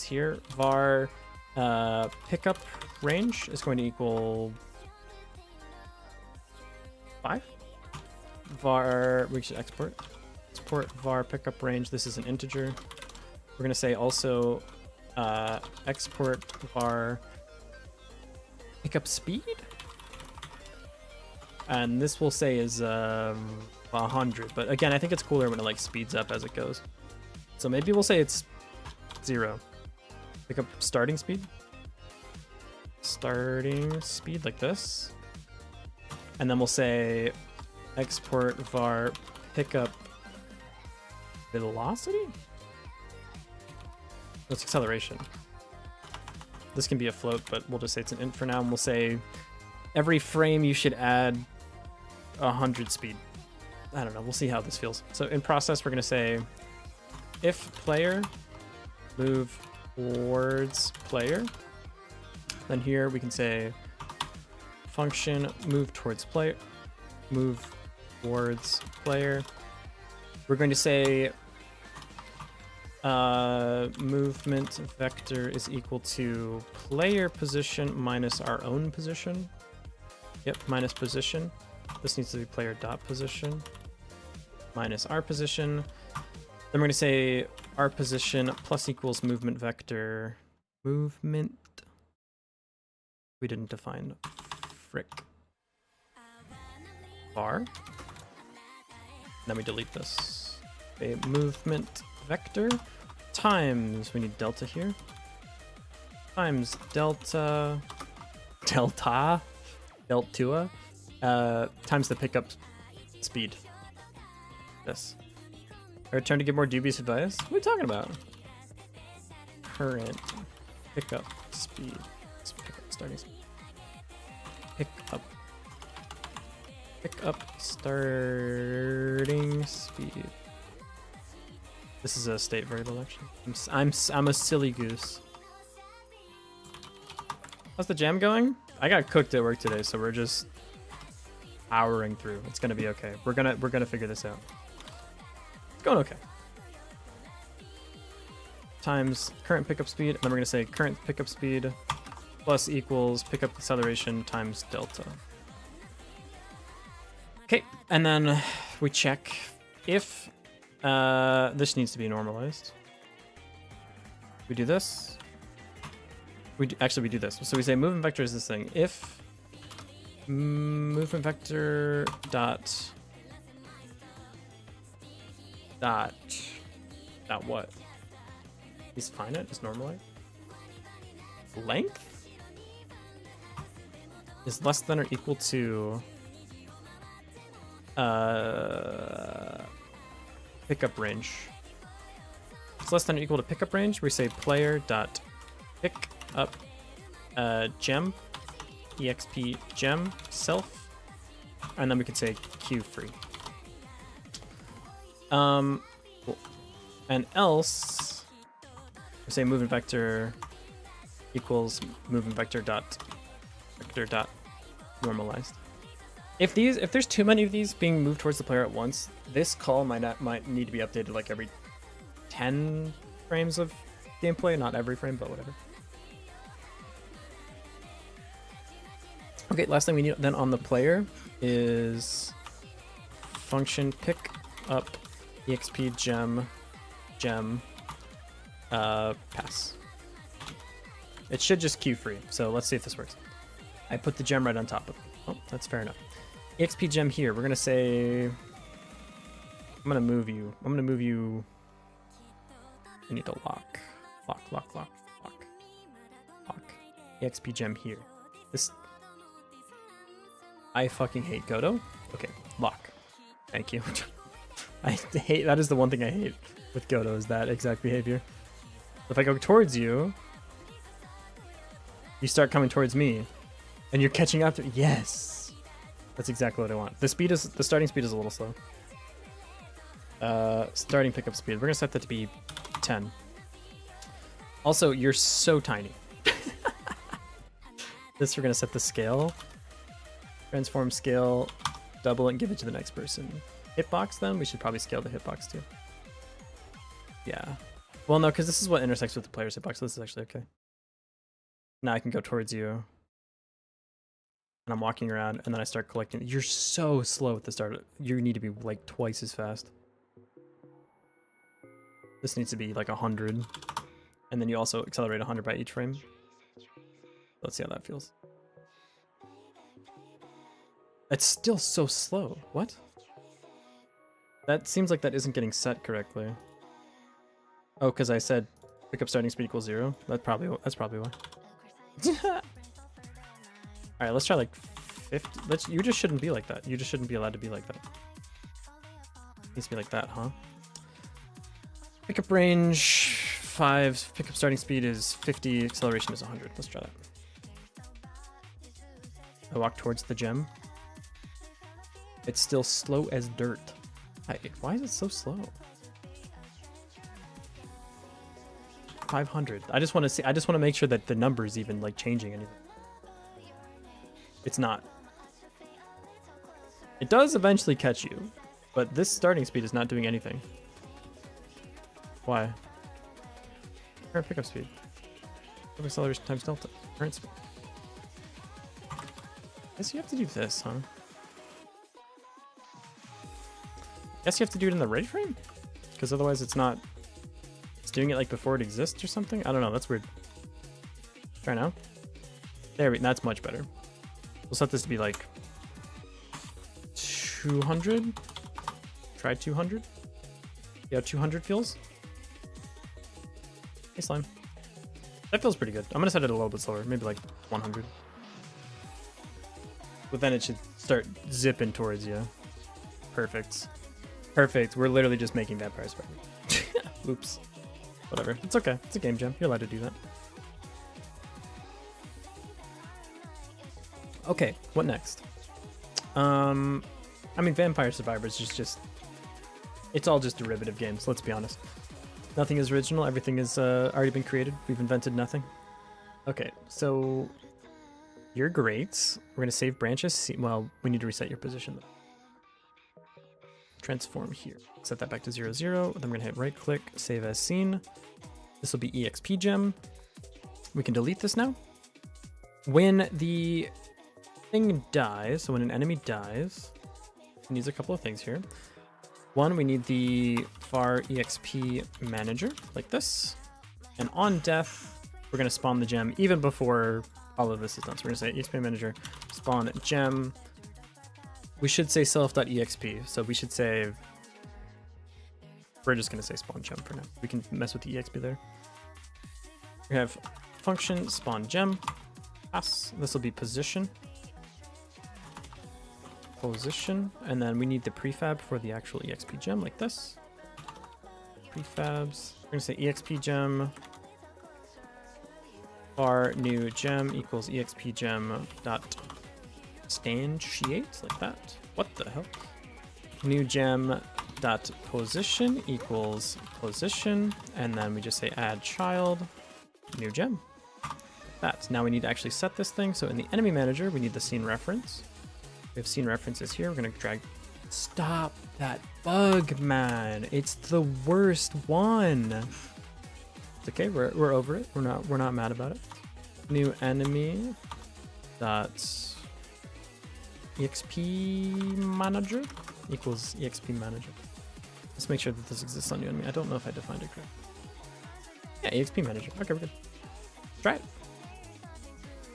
here. Var pickup range is going to equal 5. Var, we should export var pickup range. This is an integer. We're going to say also export var pickup speed. And this we'll say is 100. But again, I think it's cooler when it like speeds up as it goes. So maybe we'll say it's 0. Pick up starting speed. Starting speed like this. And then we'll say export var pickup velocity? That's acceleration. This can be a float, but we'll just say it's an int for now. And we'll say every frame you should add 100 speed. I don't know. We'll see how this feels. So in process, we're going to say if player move towards player. Then here we can say function move towards player. Move towards player. We're going to say movement vector is equal to player position minus our own position. Yep, minus position. This needs to be player dot position minus our position. Then we're going to say our position plus equals movement vector. Movement. We didn't define frick. Var. Then we delete this. A movement vector times, we need delta here, times delta times the pickup speed. This. I return to give more dubious advice. What are we talking about? Current pickup speed. Starting speed. Pickup starting speed. This is a state variable actually. I'm a silly goose. How's the jam going? I got cooked at work today, so we're just powering through. It's gonna be okay. We're gonna figure this out. It's going okay. Times current pickup speed, and then we're gonna say current pickup speed plus equals pickup acceleration times delta. Okay, and then we check if this needs to be normalized. We do this. We do this. So we say movement vector is this thing. If movement vector dot what? Is finite? Is normalized? Length is less than or equal to pickup range. It's less than or equal to pickup range. We say player dot pick up gem exp gem self, and then we could say q free. Cool. And else we say movement vector equals movement vector dot normalized. If there's too many of these being moved towards the player at once, this call might need to be updated like every 10 frames of gameplay, not every frame, but whatever. Okay, last thing we need then on the player is function pick up exp gem pass. It should just queue free, so let's see if this works. I put the gem right on top of it. Oh, that's fair enough. EXP gem here, we're gonna say, I'm gonna move you. I need to lock. EXP gem here. This, I fucking hate Godot. Okay, lock. Thank you. I hate, that is the one thing I hate with Godot, is that exact behavior. If I go towards you, you start coming towards me, and you're catching up to, yes. That's exactly what I want. The starting speed is a little slow. Starting pickup speed, we're gonna set that to be 10. Also, you're so tiny. This, we're gonna set the scale. Transform scale, double it and give it to the next person. Hitbox then, we should probably scale the hitbox too. Yeah. Well, no, because this is what intersects with the player's hitbox, so this is actually okay. Now I can go towards you. And I'm walking around, and then I start collecting. You're so slow at the start. You need to be like twice as fast. This needs to be like 100. And then you also accelerate 100 by each frame. Let's see how that feels. It's still so slow. What? That seems like that isn't getting set correctly. Oh, because I said pickup starting speed equals 0. That's probably why. Alright, let's try like 50. You just shouldn't be like that. You just shouldn't be allowed to be like that. It needs to be like that, huh? Pickup range 5. Pickup starting speed is 50. Acceleration is 100. Let's try that. I walk towards the gem. It's still slow as dirt. Why is it so slow? 500. I just want to see. I just want to make sure that the number is even like changing anything. It's not. It does eventually catch you, but this starting speed is not doing anything. Why? Current pickup speed. Acceleration times delta. Current speed. Guess you have to do this, huh? Guess you have to do it in the right frame? Because otherwise it's not... It's doing it like before it exists or something? I don't know, that's weird. Try now. That's much better. We'll set this to be like 200. Try 200. See how 200 feels? Hey, slime. That feels pretty good. I'm gonna set it a little bit slower, maybe like 100. But then it should start zipping towards you. Perfect. Perfect. We're literally just making vampires better. Oops. Whatever. It's okay. It's a game jam. You're allowed to do that. Okay, what next? I mean, Vampire Survivors is just... It's all just derivative games, let's be honest. Nothing is original. Everything has already been created. We've invented nothing. Okay, so... You're great. We're going to save branches. Well, we need to reset your position, though. Transform here. Set that back to 0, 0. Then we're going to hit right click, save as scene. This will be EXP gem. We can delete this now. When the thing dies, so when an enemy dies, it needs a couple of things here. One, we need the var EXP manager, like this. And on death, we're going to spawn the gem even before all of this is done. So we're going to say EXP manager, spawn gem. We should say self.exp. So we should say, we're just going to say spawn gem for now. We can mess with the exp there. We have function spawn gem, pass. This will be position. Position. And then we need the prefab for the actual exp gem like this. Prefabs. We're going to say exp gem. Var new gem equals exp gem dot instantiate like that. What the hell? New gem dot position equals position, and then we just say add child new gem. That. Now we need to actually set this thing. So in the enemy manager, we need the scene reference. We have scene references here. We're gonna drag. Stop that bug, man! It's the worst one. It's okay, we're over it. We're not mad about it. New enemy dot exp manager equals exp manager. Let's make sure that this exists on new enemy. I don't know if I defined it correct. Yeah, exp manager. Okay, we're good. Try it.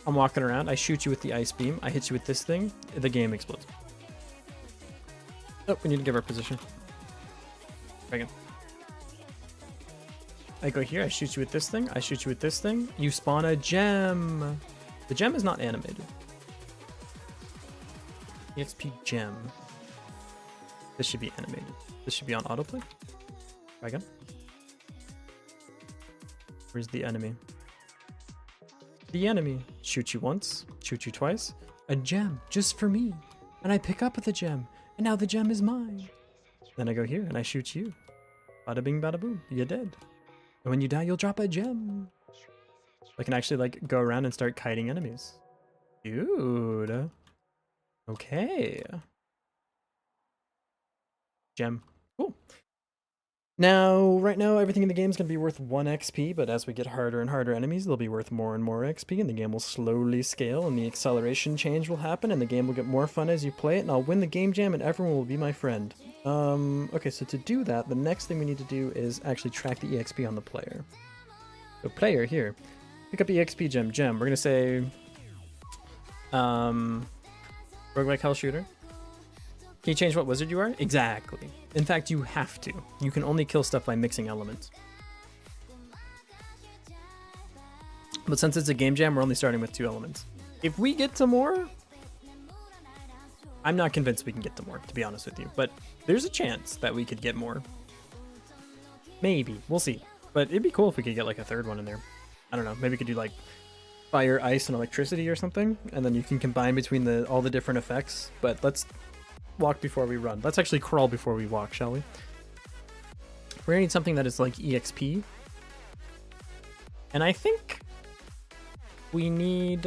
I'm walking around. I shoot you with the ice beam. I hit you with this thing. The game explodes. Oh, we need to give our position. Try again. I go here, I shoot you with this thing, I shoot you with this thing, you spawn a gem. The gem is not animated. EXP gem. This should be animated. This should be on autoplay. Try again. Where's the enemy? The enemy. Shoot you once, shoot you twice. A gem, just for me. And I pick up the gem, and now the gem is mine. Then I go here and I shoot you. Bada bing, bada boom, you're dead. And when you die, you'll drop a gem. I can actually like go around and start kiting enemies. Dude. Okay. Gem. Cool. Now, right now, everything in the game is going to be worth 1 XP, but as we get harder and harder enemies, they'll be worth more and more XP, and the game will slowly scale, and the acceleration change will happen, and the game will get more fun as you play it, and I'll win the game jam, and everyone will be my friend. Okay, so to do that, the next thing we need to do is actually track the EXP on the player. So player here, pick up EXP gem. We're going to say, we're Roguelike Hell Shooter. Can you change what wizard you are? Exactly. In fact, you have to. You can only kill stuff by mixing elements. But since it's a game jam, we're only starting with 2 elements. If we get to more, I'm not convinced we can get to more, to be honest with you. But there's a chance that we could get more. Maybe. We'll see. But it'd be cool if we could get like a 3rd one in there. I don't know. Maybe we could do like fire, ice, and electricity or something. And then you can combine between all the different effects. But let's walk before we run. Let's actually crawl before we walk, shall we? We're gonna need something that is like EXP. And I think we need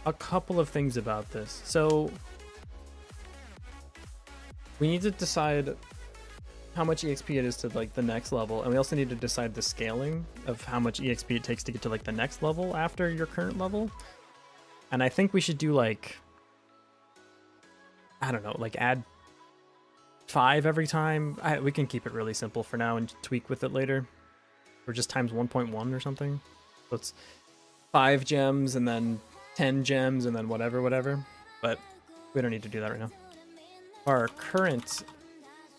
a couple of things about this. So we need to decide how much EXP it is to like the next level, and we also need to decide the scaling of how much EXP it takes to get to like the next level after your current level. And I think we should do like, I don't know, like add 5 every time. We can keep it really simple for now and tweak with it later. Or just times 1.1 or something. So it's 5 gems and then 10 gems and then whatever. But we don't need to do that right now. Our current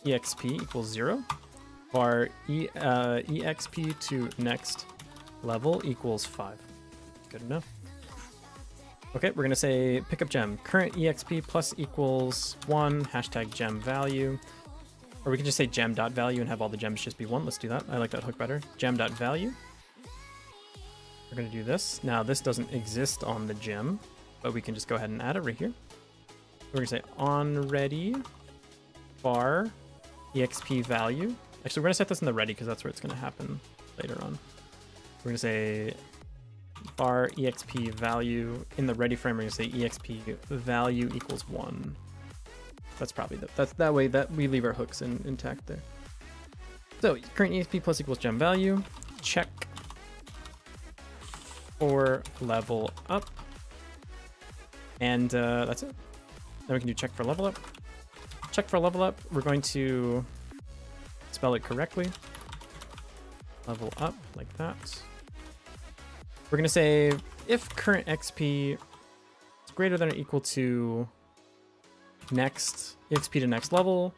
EXP equals 0. Our EXP to next level equals 5. Good enough. Okay, we're gonna say pickup gem. Current EXP plus equals 1, hashtag gem value. Or we can just say gem.value and have all the gems just be 1. Let's do that. I like that hook better. Gem.value. We're gonna do this. Now this doesn't exist on the gem, but we can just go ahead and add it right here. We're gonna say on ready var EXP value. Actually, we're gonna set this in the ready because that's where it's gonna happen later on. We're gonna say var EXP value. In the ready frame, we're gonna say EXP value equals 1. That's probably that way that we leave our hooks intact there. So current EXP plus equals gem value. Check for level up. And that's it. Then we can do check for level up. Check for level up. We're going to spell it correctly. Level up like that. We're gonna say if current XP is greater than or equal to next EXP to next level,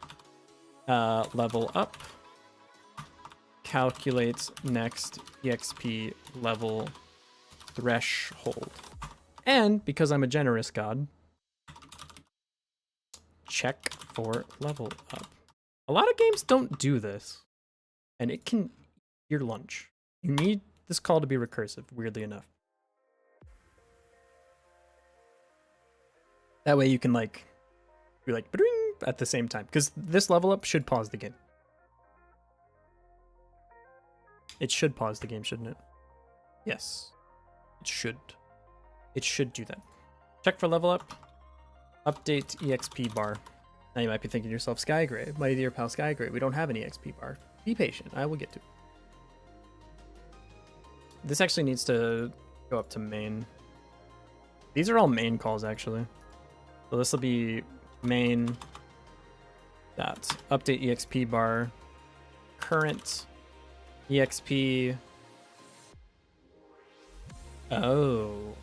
level up, calculate next EXP level threshold. And because I'm a generous god, check for level up. A lot of games don't do this, and it can eat your lunch. You need this call to be recursive, weirdly enough. That way you can like be like at the same time, because this level up should pause the game. It should pause the game, shouldn't it? Yes, it should. It should do that. Check for level up. Update EXP bar. Now you might be thinking to yourself, Skygrave, my dear pal Skygrave, we don't have an EXP bar. Be patient, I will get to it. This actually needs to go up to main. These are all main calls actually. So this will be main dot update EXP bar current EXP. Oh.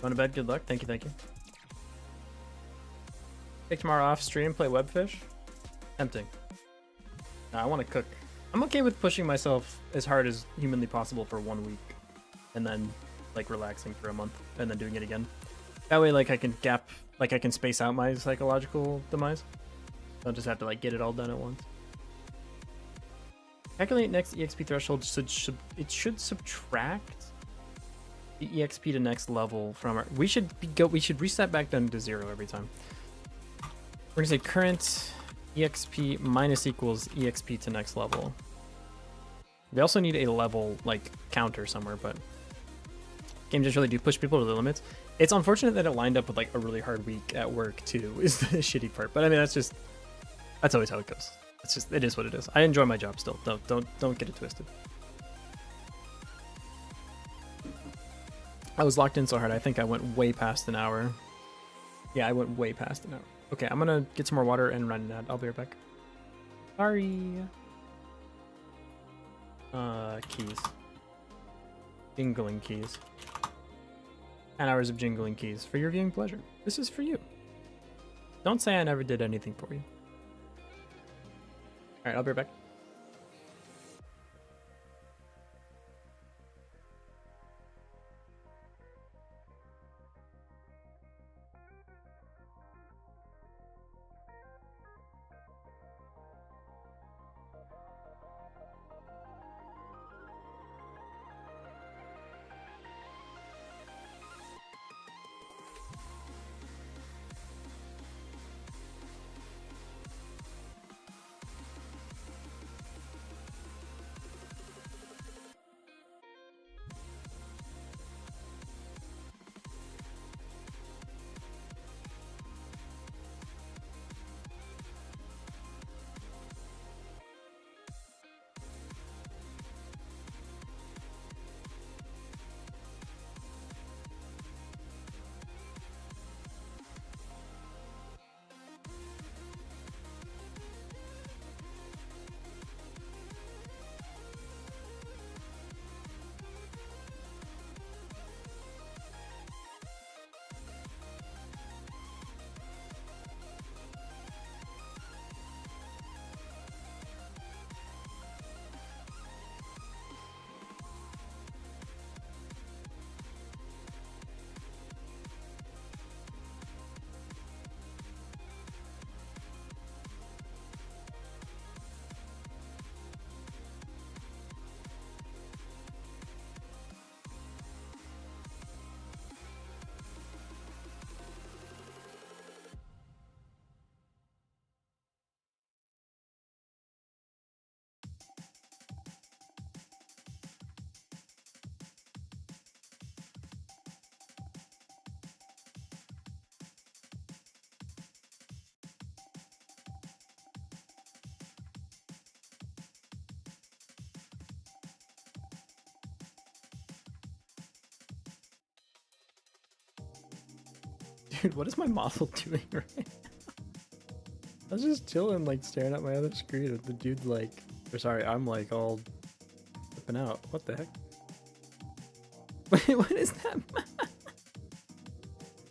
Going to bed? Good luck. Thank you, thank you. Take tomorrow off stream, play Webfish. Tempting. No, I want to cook. I'm okay with pushing myself as hard as humanly possible for 1 week, and then like relaxing for a month, and then doing it again. That way, like I can space out my psychological demise. I don't just have to like get it all done at once. Calculate next EXP threshold. It should subtract the EXP to next level from our. We should reset back down to 0 every time. We're gonna say current EXP minus equals EXP to next level. We also need a level like counter somewhere, but games just really do push people to the limits. It's unfortunate that it lined up with like a really hard week at work too, is the shitty part. But I mean, that's always how it goes. It is what it is. I enjoy my job still. Don't get it twisted. I was locked in so hard, I think I went way past an hour. Yeah, I went way past an hour. Okay, I'm gonna get some more water and run an ad. I'll be right back. Sorry. Keys. Jingling keys. 10 hours of jingling keys for your viewing pleasure. This is for you. Don't say I never did anything for you. Alright, I'll be right back. Dude, what is my model doing right now? I was just chilling, like, staring at my other screen, and the dude, like... Or sorry, I'm, like, all... flipping out. What the heck? Wait, what is that?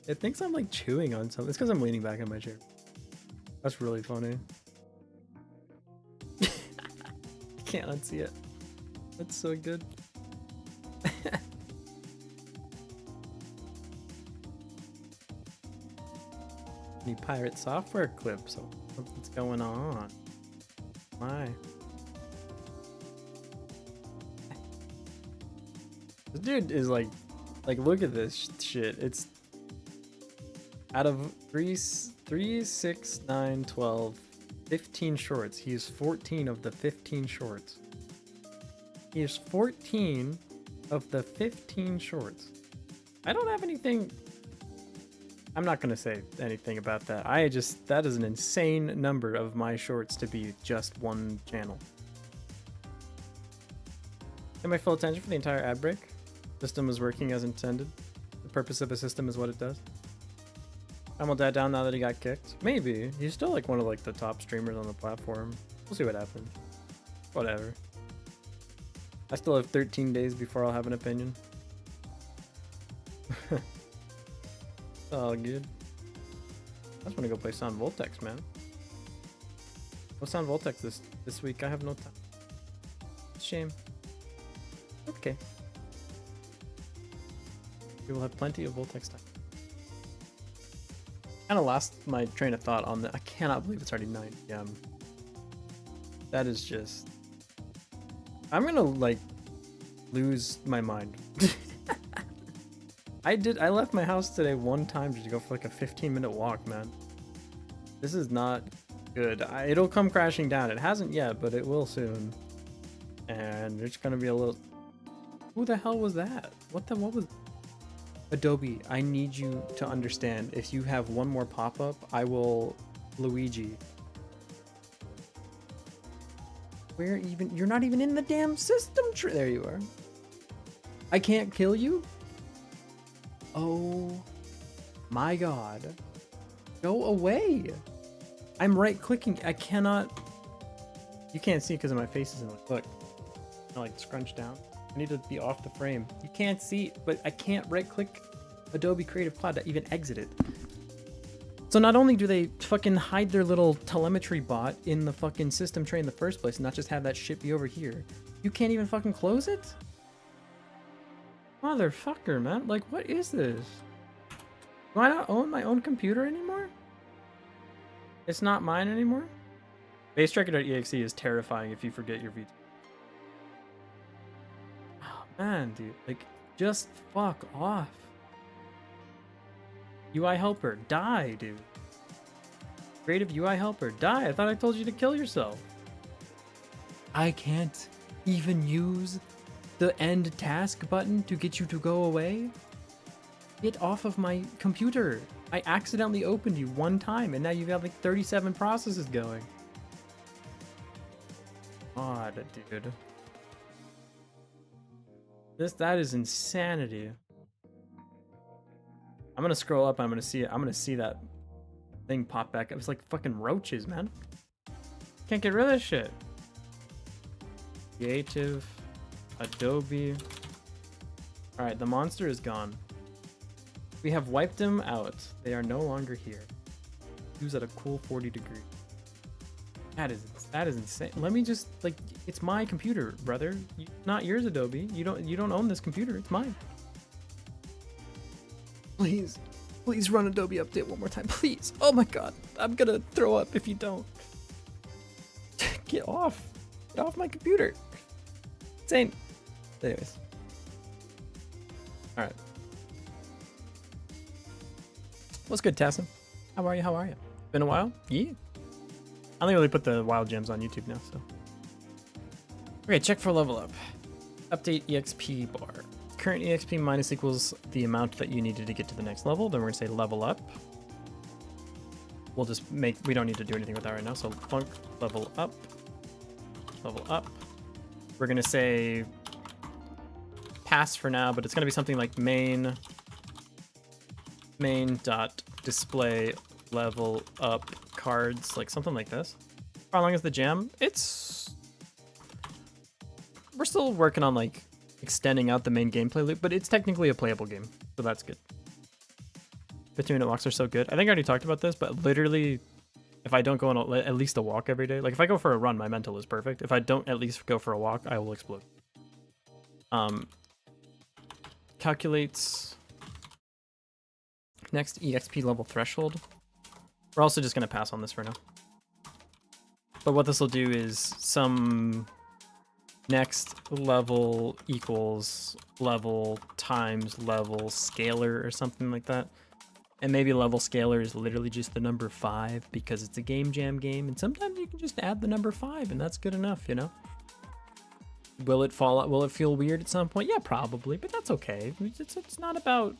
It thinks I'm, like, chewing on something. It's because I'm leaning back in my chair. That's really funny. Can't unsee it. That's so good. Any pirate software clips? So something's going on. Why? This dude is like look at this shit. It's out of 3, 6, 9, 12, 15 shorts. He has 14 of the 15 shorts. He has 14 of the 15 shorts. I don't have anything. I'm not going to say anything about that. That is an insane number of my shorts to be just one channel. Get my full attention for the entire ad break. System is working as intended. The purpose of a system is what it does. Will Dad down now that he got kicked? Maybe. He's still like one of like the top streamers on the platform. We'll see what happens. Whatever. I still have 13 days before I'll have an opinion. All good. I just want to go play Sound Voltex, man. No Sound Voltex this week. I have no time. Shame. Okay. We will have plenty of Voltex time. Kind of lost my train of thought on that. I cannot believe it's already 9 p.m. That is just... I'm gonna like lose my mind. I left my house today one time just to go for like a 15-minute walk, man. This is not good. It'll come crashing down. It hasn't yet, but it will soon. And it's gonna be a little... Who the hell was that? What was... Adobe, I need you to understand. If you have one more pop-up, I will Luigi. Where even? You're not even in the damn system tree. There you are. I can't kill you? Oh my god. Go away. I'm right clicking. I cannot. You can't see because my face isn't like, look. I like scrunch down. I need to be off the frame. You can't see, but I can't right click Adobe Creative Cloud to even exit it. So not only do they fucking hide their little telemetry bot in the fucking system tray in the first place and not just have that shit be over here, you can't even fucking close it? Motherfucker, man. Like, what is this? Do I not own my own computer anymore? It's not mine anymore? BaseTracker.exe is terrifying if you forget your VT. Oh, man, dude. Like, just fuck off. UI helper, die, dude. Creative UI helper, die. I thought I told you to kill yourself. I can't even use the end task button to get you to go away. Get off of my computer. I accidentally opened you one time and now you've got like 37 processes going. God, dude. That is insanity. I'm gonna scroll up and I'm gonna see it. I'm gonna see that thing pop back up. It's like fucking roaches, man. Can't get rid of this shit. Creative, Adobe. All right, the monster is gone. We have wiped them out. They are no longer here. Use at a cool 40 degrees. That is insane. Let me just, like, it's my computer, brother. Not yours, Adobe. You don't own this computer. It's mine. Please run Adobe update one more time, please. Oh my god, I'm gonna throw up if you don't. Get off my computer. Insane. Anyways. All right. What's good, Tassim? How are you? Been a while? Yeah. I only really put the Wild Jams on YouTube now, so. Okay, check for level up. Update EXP bar. Current EXP minus equals the amount that you needed to get to the next level. Then we're gonna say level up. We'll just we don't need to do anything with that right now. So flunk level up. We're gonna say pass for now, but it's gonna be something like main dot display level up cards, like something like this. How long is the jam? We're still working on like extending out the main gameplay loop, but it's technically a playable game, so that's good. 15-minute walks are so good. I think I already talked about this, but literally, if I don't go on at least a walk every day, like if I go for a run, my mental is perfect. If I don't at least go for a walk, I will explode. Calculates next EXP level threshold. We're also just gonna pass on this for now. But what this will do is some next level equals level times level scalar or something like that. And maybe level scalar is literally just the number 5 because it's a game jam game. And sometimes you can just add the number 5 and that's good enough, you know? Will it fall out? Will it feel weird at some point? Yeah, probably, but that's okay. It's not about...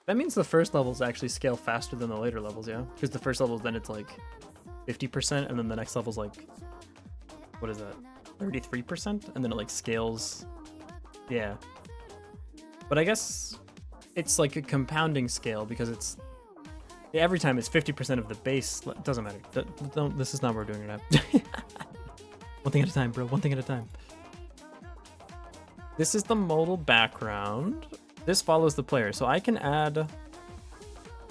That means the first levels actually scale faster than the later levels, yeah? Because the first levels, then it's like 50%, and then the next level's like... What is that? 33%? And then it like scales. Yeah. But I guess it's like a compounding scale because it's... Every time it's 50% of the base. Doesn't matter. This is not what we're doing right now. One thing at a time, bro. One thing at a time. This is the modal background. This follows the player, so I can add...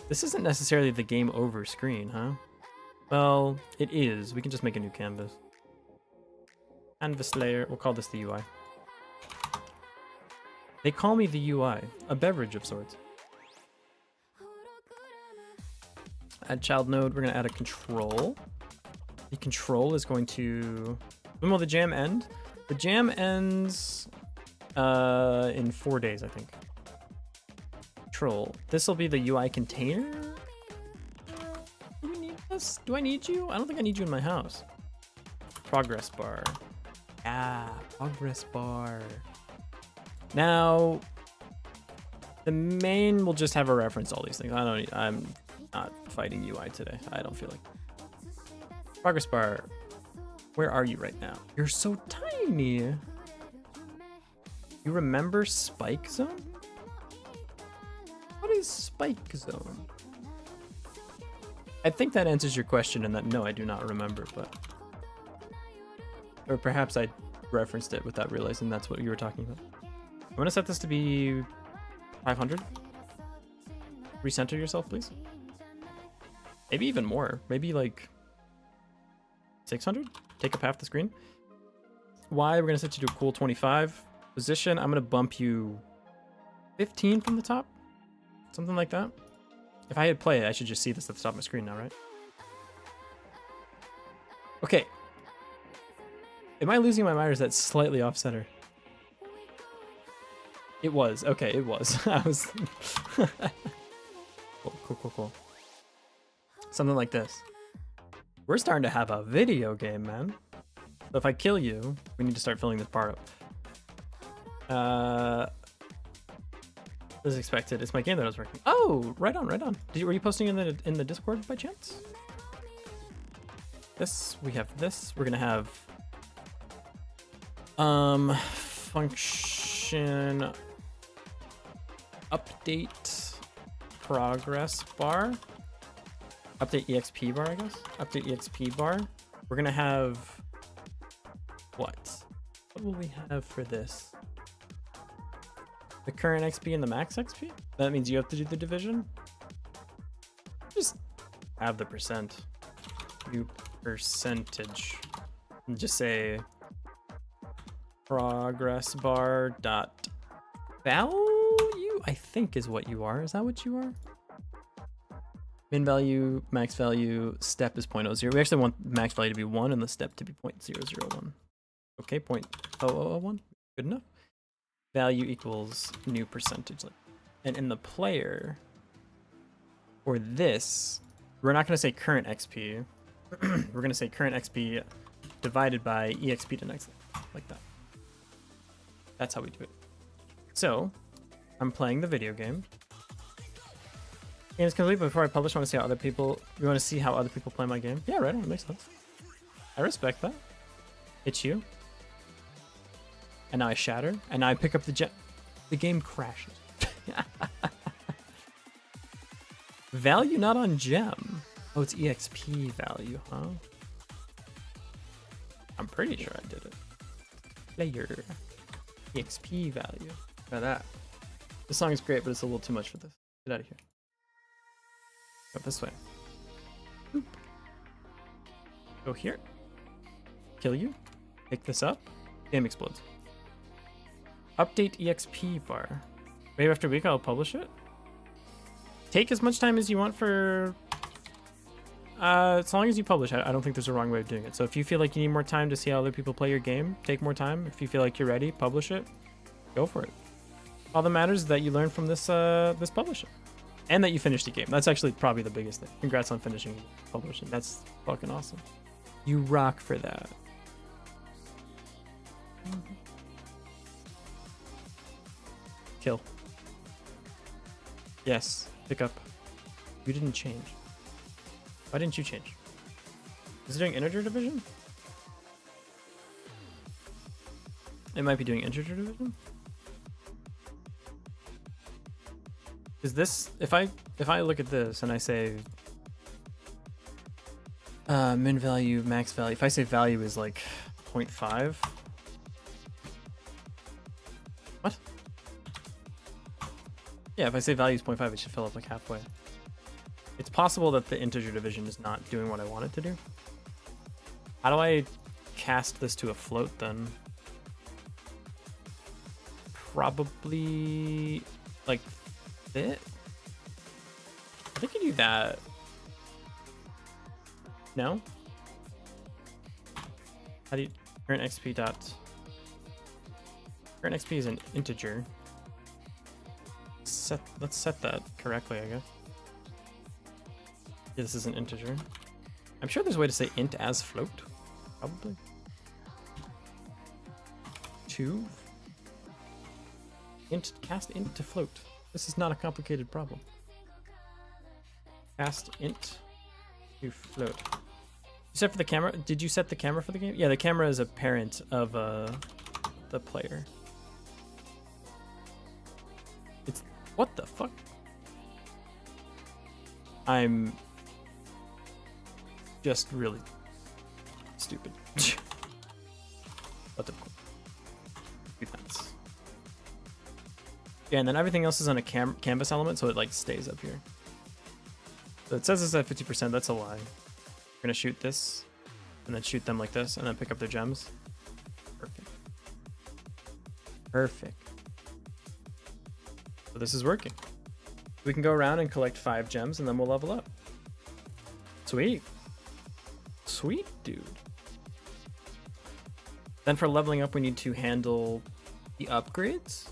This isn't necessarily the game over screen, huh? Well, it is. We can just make a new canvas. Canvas layer. We'll call this the UI. They call me the UI. A beverage of sorts. Add child node. We're going to add a control. The control is going to... When will the jam end? The jam ends in 4 days, I think. Control. This will be the UI container. Do we need this? Do I need you? I don't think I need you in my house. Progress bar. Ah, progress bar. Now, the main will just have a reference to all these things. I'm not fighting UI today. I don't feel like. Progress bar. Where are you right now? You're so tiny. You remember Spike Zone? What is Spike Zone? I think that answers your question in that no, I do not remember, but... Or perhaps I referenced it without realizing that's what you were talking about. I'm gonna set this to be 500. Recenter yourself, please. Maybe even more. Maybe like 600. Take up half the screen. Y, we're gonna set you to a cool 25. Position, I'm gonna bump you 15 from the top. Something like that. If I hit play, I should just see this at the top of my screen now, right? Okay. Am I losing my mind or is that slightly off center? It was. Okay, it was. I was... Cool. Something like this. We're starting to have a video game, man. So if I kill you, we need to start filling this part up. As expected. It's my game that was working. Oh, right on. Were you posting in the Discord by chance? This, we have this. We're gonna have function update progress bar. Update EXP bar, I guess. Update EXP bar. We're gonna have what? What will we have for this? The current XP and the max XP? That means you have to do the division? Just have the percent. Do percentage. And just say progress bar dot value, I think is what you are. Is that what you are? Min value, max value, step is 0.00. We actually want max value to be 1 and the step to be 0.001. Okay, 0.001. Good enough. Value equals new percentage. And in the player, for this, we're not going to say current XP. We're going to say current XP divided by EXP to next level, like that. That's how we do it. So, I'm playing the video game. Game is complete, but before I publish, I want to see how other people... You want to see how other people play my game? Yeah, right on. It makes sense. I respect that. It's you. And now I shatter, and now I pick up the gem. The game crashes. Value not on gem. Oh, it's EXP value, huh? I'm pretty sure I did it. Player. EXP value. Look at that. This song is great, but it's a little too much for this. Get out of here. Go this way. Boop. Go here. Kill you. Pick this up. Game explodes. Update EXP bar. Maybe after a week I'll publish it. Take as much time as you want for... as long as you publish. I don't think there's a wrong way of doing it. So if you feel like you need more time to see how other people play your game, take more time. If you feel like you're ready, publish it. Go for it. All that matters is that you learn from this this publishing. And that you finish the game. That's actually probably the biggest thing. Congrats on finishing publishing. That's fucking awesome. You rock for that. Kill. Yes. Pick up. You didn't change. Why didn't you change? Is it doing integer division? It might be doing integer division. Is this... If I look at this and I say... min value, max value. If I say value is like 0.5... What? Yeah, if I say value is 0.5, it should fill up like halfway. It's possible that the integer division is not doing what I want it to do. How do I cast this to a float then? Probably like this? I think you do that. No? How do you... Current XP dot... Current XP is an integer. Let's set that correctly, I guess. Yeah, this is an integer. I'm sure there's a way to say int as float. Probably. 2. Cast int to float. This is not a complicated problem. Cast int to float. You set for the camera? Did you set the camera for the game? Yeah, the camera is a parent of the player. It's... What the fuck? I'm just really stupid. But of course. Defense. Yeah, and then everything else is on a canvas element, so it like stays up here. So it says it's at 50%, that's a lie. We're gonna shoot this, and then shoot them like this, and then pick up their gems. Perfect. Perfect. So this is working. We can go around and collect 5 gems, and then we'll level up. Sweet. Sweet, dude. Then for leveling up, we need to handle the upgrades.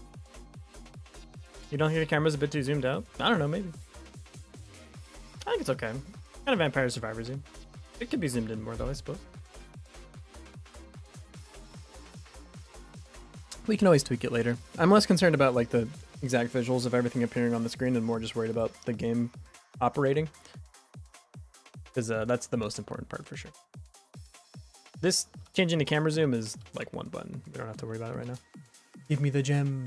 You don't think the camera's a bit too zoomed out? I don't know, maybe. I think it's okay. Kind of Vampire Survivor zoom. It could be zoomed in more though, I suppose. We can always tweak it later. I'm less concerned about like the exact visuals of everything appearing on the screen and more just worried about the game operating. Because that's the most important part for sure. This changing the camera zoom is like one button. We don't have to worry about it right now. Give me the gem.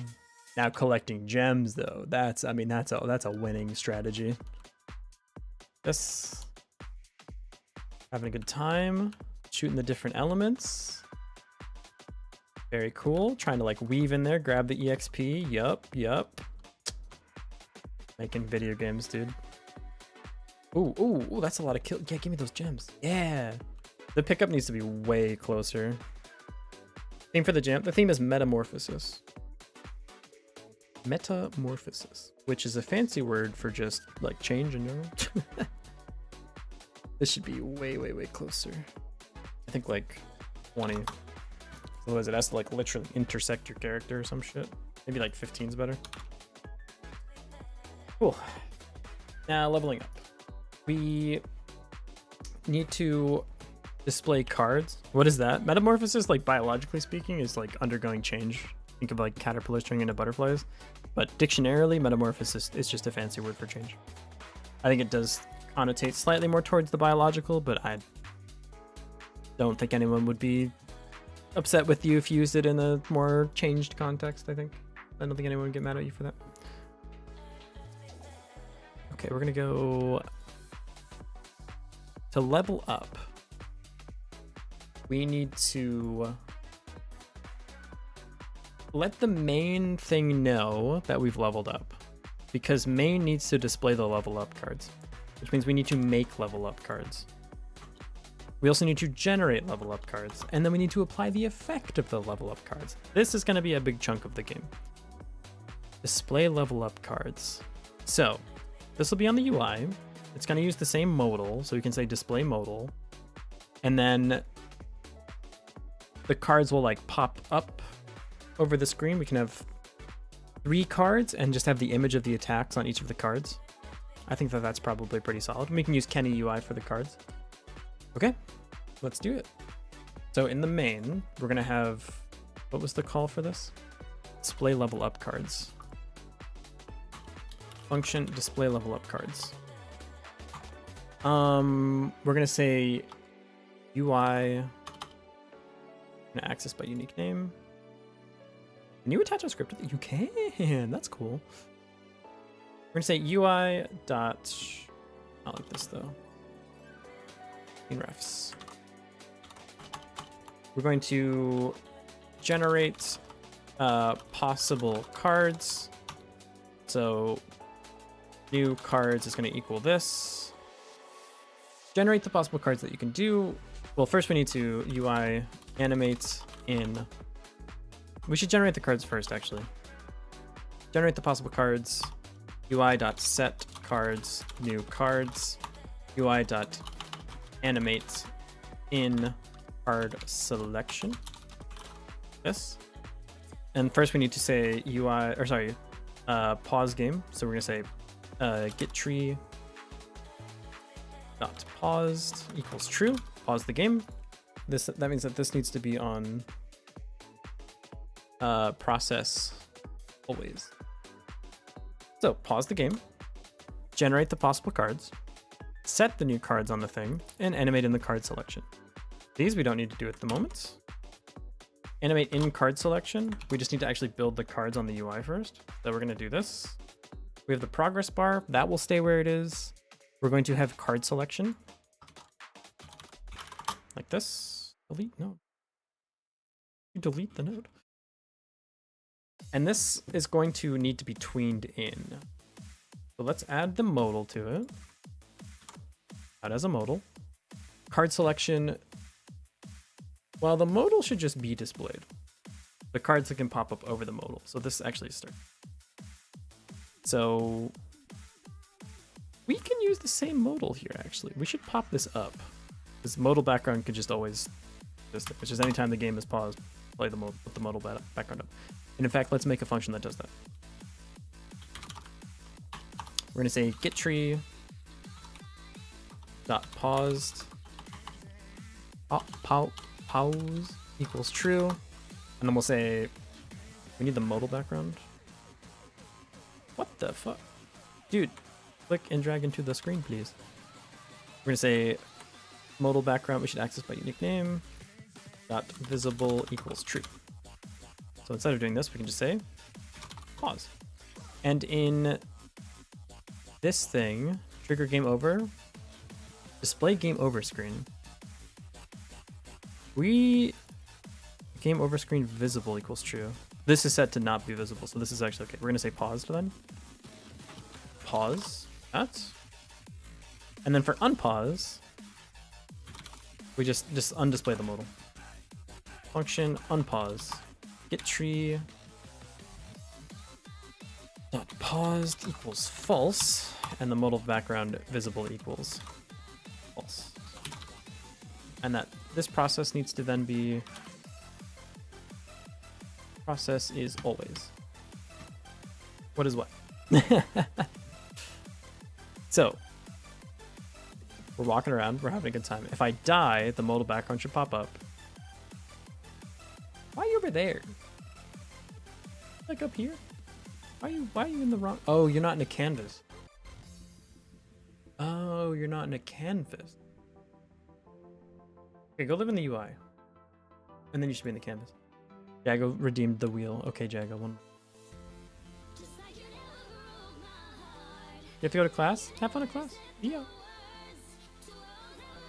Now collecting gems though, that's a winning strategy. Yes. Having a good time, shooting the different elements. Very cool. Trying to like weave in there, grab the EXP. Yup. Making video games, dude. Ooh, that's a lot of kill. Yeah, give me those gems. Yeah. The pickup needs to be way closer. Theme for the gem. The theme is metamorphosis. Metamorphosis, which is a fancy word for just like change in general. This should be way closer. I think like 20. Otherwise it has to like literally intersect your character or some shit. Maybe like 15 is better. Cool. Now leveling up. We need to display cards. What is that? Metamorphosis, like biologically speaking, is like undergoing change. Think of like caterpillars turning into butterflies, but dictionarily, metamorphosis is just a fancy word for change. I think it does connotate slightly more towards the biological, but I don't think anyone would be upset with you if you used it in a more changed context. I don't think anyone would get mad at you for that. Okay, we're gonna go to level up. We need to let the main thing know that we've leveled up, because main needs to display the level up cards, which means we need to make level up cards. We also need to generate level up cards, and then we need to apply the effect of the level up cards. This is going to be a big chunk of the game. Display level up cards. So this will be on the UI. It's going to use the same modal, so we can say display modal, and then the cards will like pop up over the screen. We can have 3 cards and just have the image of the attacks on each of the cards. I think that that's probably pretty solid. We can use Kenny UI for the cards. Okay, let's do it. So in the main, we're gonna have, what was the call for this? Display level up cards. Function display level up cards. We're gonna say UI, gonna access by unique name. Can you attach a script? You can. That's cool. We're gonna say UI dot. I like this though. In refs. We're going to generate possible cards. So new cards is going to equal this. Generate the possible cards that you can do. Well, first we need to UI animate in. We should generate the cards first, actually. Generate the possible cards. UI.set cards, new cards. UI.animate in card selection. This. And first we need to say UI, or sorry, pause game. So we're gonna say get tree dot paused equals true. Pause the game. That means that this needs to be on process always. So pause the game, generate the possible cards, set the new cards on the thing, and animate in the card selection. These we don't need to do at the moment. Animate in card selection. We just need to actually build the cards on the UI first. So we're going to do this. We have the progress bar. That will stay where it is. We're going to have card selection. Like this. Delete node. You delete the node. And this is going to need to be tweened in. So let's add the modal to it. Add as a modal. Card selection. Well, the modal should just be displayed. The cards that can pop up over the modal. So this actually starts. So we can use the same modal here, actually. We should pop this up. This modal background could just always exist, which is anytime the game is paused, play the modal, put the modal background up. And in fact, let's make a function that does that. We're going to say get tree dot paused pause equals true, and then we'll say we need the modal background. What the fuck, dude? Click and drag into the screen, please. We're going to say modal background we should access by unique name dot visible equals true. So instead of doing this, we can just say pause. And in this thing, trigger game over, display game over screen. Game over screen visible equals true. This is set to not be visible, so this is actually okay. We're gonna say paused then. Pause that. And then for unpause, we just undisplay the modal. Function unpause. Get tree dot paused equals false, and the modal background visible equals false. And that this process needs to then be process is always. What is what? So we're walking around, we're having a good time. If I die, the modal background should pop up. Why are you over there? Like up here? Why are you in the wrong? Oh, you're not in a canvas. Oh, you're not in a canvas. Okay, go live in the UI. And then you should be in the canvas. Jago redeemed the wheel. Okay, Jago, one. You have to go to class? Have fun at class. Yeah.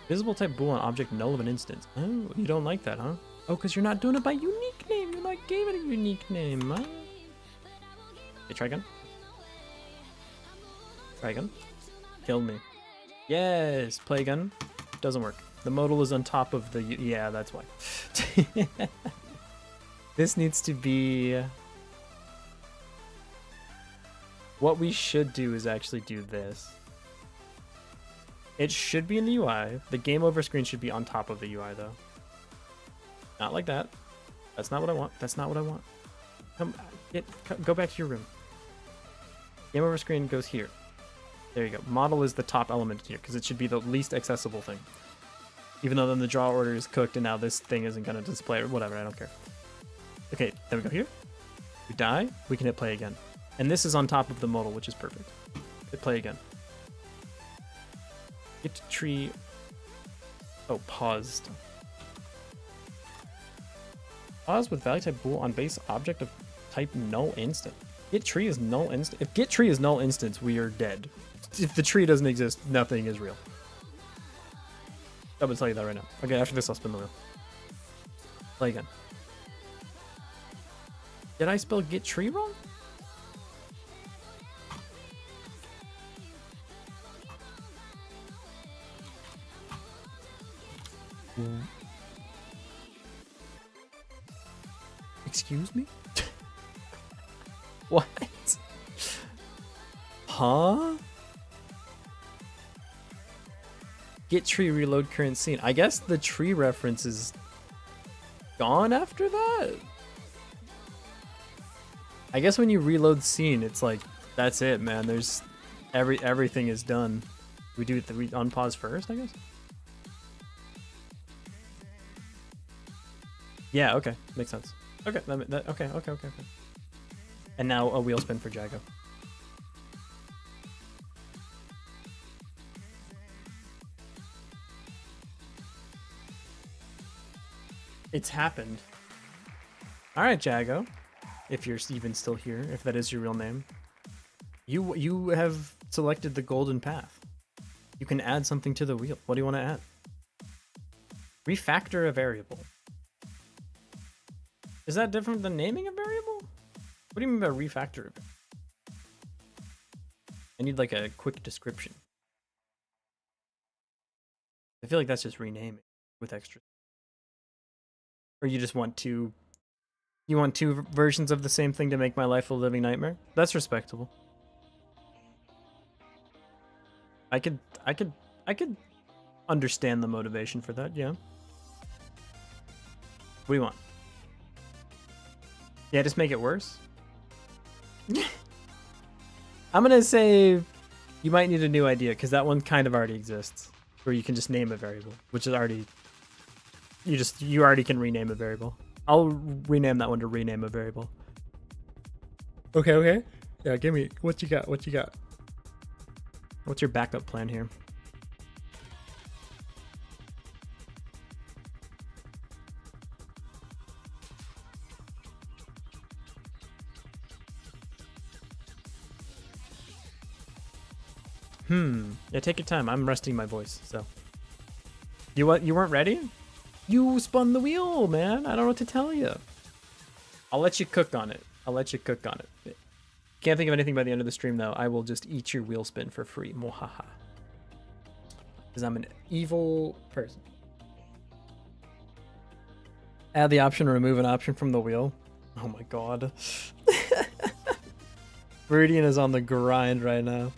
Visible type bool on object null of an instance. Oh, you don't like that, huh? Oh, because you're not doing it by unique name. You not gave it a unique name, huh? Okay, try again. Try again. Killed me. Yes, play again. Doesn't work. The modal is on top of the... Yeah, that's why. This needs to be... What we should do is actually do this. It should be in the UI. The game over screen should be on top of the UI, though. Not like that. That's not what I want. That's not what I want. Go back to your room. Game over screen goes here. There you go. Model is the top element here, because it should be the least accessible thing. Even though then the draw order is cooked, and now this thing isn't going to display or whatever. I don't care. Okay, then we go here. We die. We can hit play again. And this is on top of the modal, which is perfect. Hit play again. Get tree. Oh, paused. Pause with value type bool on base object of type null instant. Get tree is null instant. If get tree is null instance, we are dead. If the tree doesn't exist, nothing is real. I'm gonna tell you that right now. Okay, after this, I'll spin the wheel. Play again. Did I spell get tree wrong? Excuse me? What? Huh? Get tree reload current scene. I guess the tree reference is gone after that? I guess when you reload scene, it's like, that's it, man. There's everything is done. We do we unpause first, I guess? Yeah, okay. Makes sense. Okay, okay. And now a wheel spin for Jago. It's happened. All right, Jago. If you're even still here, if that is your real name. You have selected the golden path. You can add something to the wheel. What do you want to add? Refactor a variable. Is that different than naming a variable? What do you mean by refactor it? I need like a quick description. I feel like that's just renaming with extra. Or you just want two. You want two versions of the same thing to make my life a living nightmare? That's respectable. I could understand the motivation for that, yeah. What do you want? Yeah, just make it worse? I'm gonna say you might need a new idea, because that one kind of already exists. Where you can just name a variable, which is already... You already can rename a variable. I'll rename that one to rename a variable. Okay. Yeah, give me... What you got? What's your backup plan here? Yeah, take your time. I'm resting my voice, so. You weren't ready? You spun the wheel, man. I don't know what to tell you. I'll let you cook on it. Can't think of anything by the end of the stream, though. I will just eat your wheel spin for free. Mohaha. Because I'm an evil person. Add the option, remove an option from the wheel. Oh my god. Viridian is on the grind right now.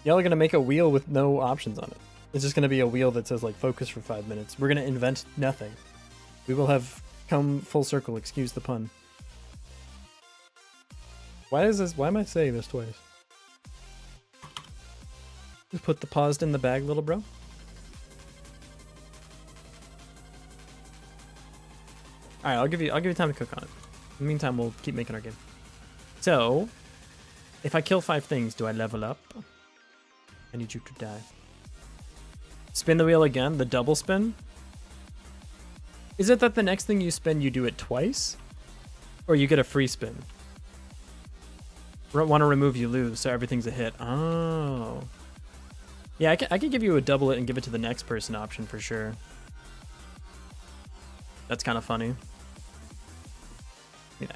Y'all are gonna make a wheel with no options on it. It's just gonna be a wheel that says like focus for 5 minutes. We're gonna invent nothing. We will have come full circle, excuse the pun. Why am I saying this twice? Just put the paused in the bag, little bro. Alright, I'll give you time to cook on it. In the meantime, we'll keep making our game. So, if I kill 5 things, do I level up? I need you to die. Spin the wheel again, the double spin? Is it that the next thing you spin, you do it twice? Or you get a free spin? Want to remove, you lose, so everything's a hit. Oh. Yeah, I can give you a double it and give it to the next person option for sure. That's kind of funny. Yeah.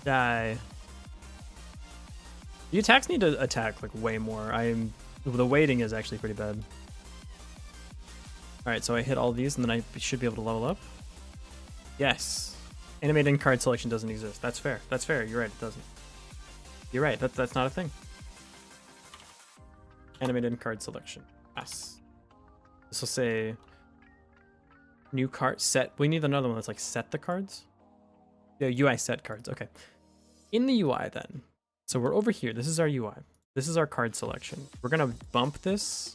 Die. The attacks need to attack like way more. The weighting is actually pretty bad. Alright, so I hit all these and then I should be able to level up. Yes. Animating card selection doesn't exist. That's fair. That's fair. You're right, it doesn't. You're right, that's not a thing. Animated card selection. Yes. This will say new card set. We need another one that's like set the cards. Yeah, UI set cards. Okay. In the UI then. So we're over here. This is our UI. This is our card selection. We're gonna bump this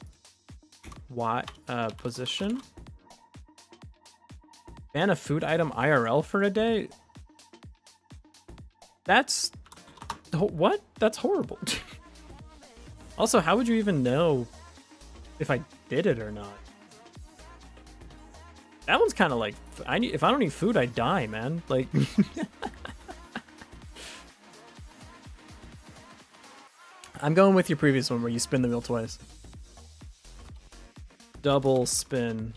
position. Ban a food item IRL for a day. That's what? That's horrible. Also, how would you even know if I did it or not? That one's kind of like, if I don't eat food, I die, man. Like, I'm going with your previous one where you spin the wheel twice. Double spin.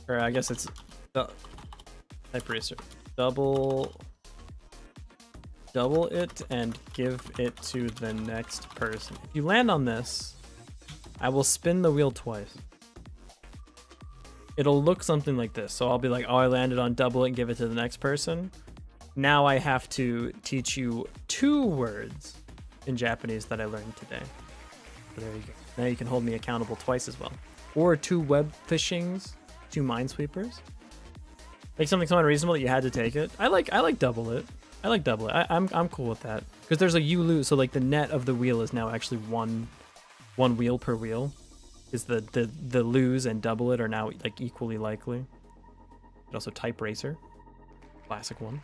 Or I guess it's type racer. Double it and give it to the next person. If you land on this, I will spin the wheel twice. It'll look something like this. So I'll be like, oh, I landed on double it and give it to the next person. Now I have to teach you 2 words in Japanese that I learned today. So there you go. Now you can hold me accountable twice as well. Or 2 web fishings, 2 minesweepers. Make something so unreasonable that you had to take it. I like double it. I'm cool with that. Because there's a you lose, so like the net of the wheel is now actually one wheel per wheel. Is the lose and double it are now like equally likely. But also type racer. Classic one.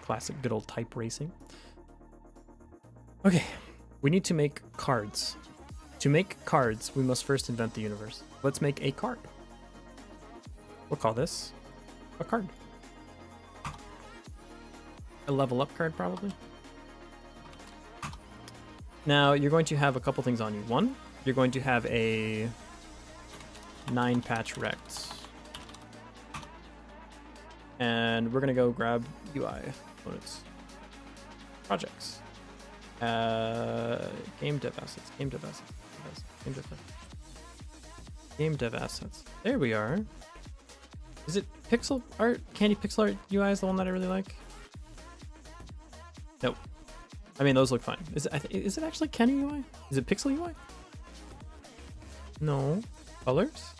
Classic good old type racing. Okay, we need to make cards. To make cards, we must first invent the universe. Let's make a card. We'll call this a card. A level up card, probably. Now, you're going to have a couple things on you. One, you're going to have a 9-patch Rex. And we're going to go grab UI. components. Projects. Game dev assets. Game dev assets. Game dev assets. Game dev assets. There we are. Is it pixel art? Candy pixel art UI is the one that I really like. Nope. I mean, those look fine. Is it actually Kenny UI? Is it pixel UI? No. Colors?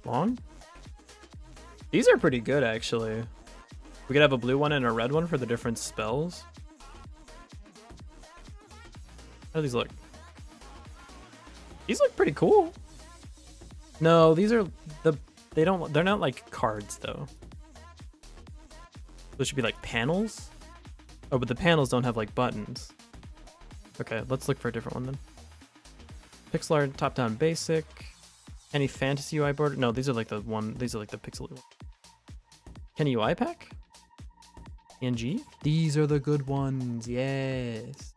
Long? These are pretty good, actually. We could have a blue one and a red one for the different spells. How do these look? These look pretty cool. No, these are they're not like cards though. Those should be like panels. Oh, but the panels don't have like buttons. Okay, let's look for a different one then. Pixel art, top down basic. Any fantasy UI border? No, these are like the pixel UI. Kenny UI pack? PNG? These are the good ones, yes.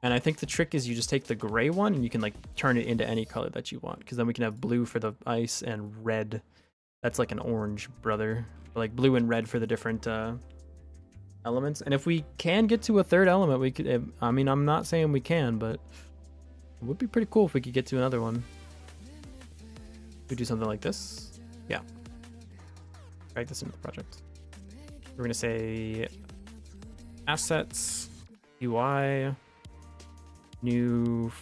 And I think the trick is you just take the gray one and you can like turn it into any color that you want, because then we can have blue for the ice and red. That's like an orange, brother. Like blue and red for the different elements. And if we can get to a third element, we could. I mean, I'm not saying we can, but it would be pretty cool if we could get to another one. We do something like this. Yeah. Drag this into the project. We're gonna say assets, UI.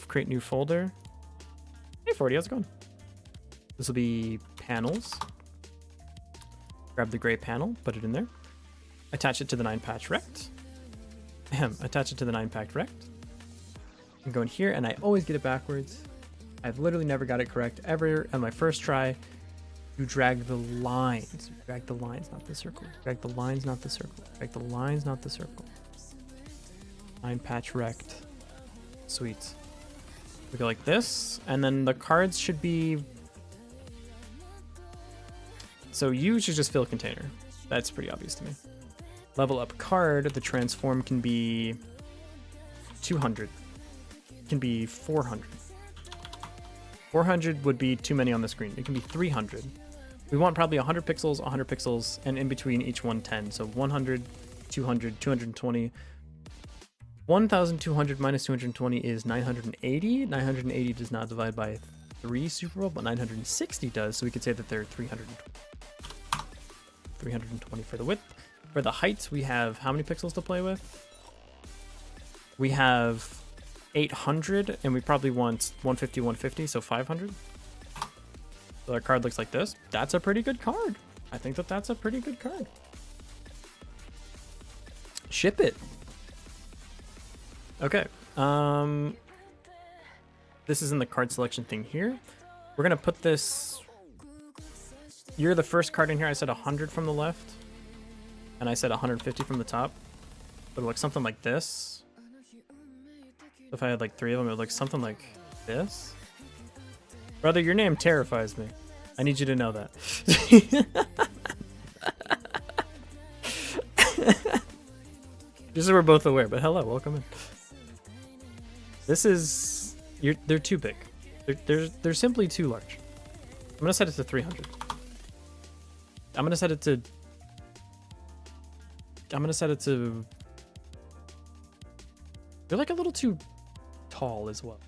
Create new folder. Hey 40, how's it going? This will be panels. Grab the gray panel, put it in there. Attach it to the 9-patch rect. Attach it to the 9-patch rect. And go in here, and I always get it backwards. I've literally never got it correct ever on my first try. You drag the lines. Drag the lines, not the circle. Drag the lines, not the circle. Drag the lines, not the circle. 9-patch rect. Sweet. We go like this, and then the cards should be. So you should just fill a container. That's pretty obvious to me. Level up card, the transform can be 200. Can be 400. 400 would be too many on the screen. It can be 300. We want probably 100 pixels, and in between each one 10. So 100, 200, 220. 1200 minus 220 is 980. 980 does not divide by 3 Super Bowl, but 960 does. So we could say that they're 320. 320 for the width. For the height, we have how many pixels to play with? We have 800, and we probably want 150, 150, so 500. So our card looks like this. That's a pretty good card. I think that that's a pretty good card. Ship it. Okay, this is in the card selection thing here. We're gonna put this, you're the first card in here. I said 100 from the left, and I said 150 from the top. But it looks something like this. If I had like 3 of them, it would look something like this. Brother, your name terrifies me. I need you to know that. Just so we're both aware, but hello, welcome in. This is, they're too big. They're simply too large. I'm gonna set it to 300. I'm gonna set it to. They're like a little too tall as well.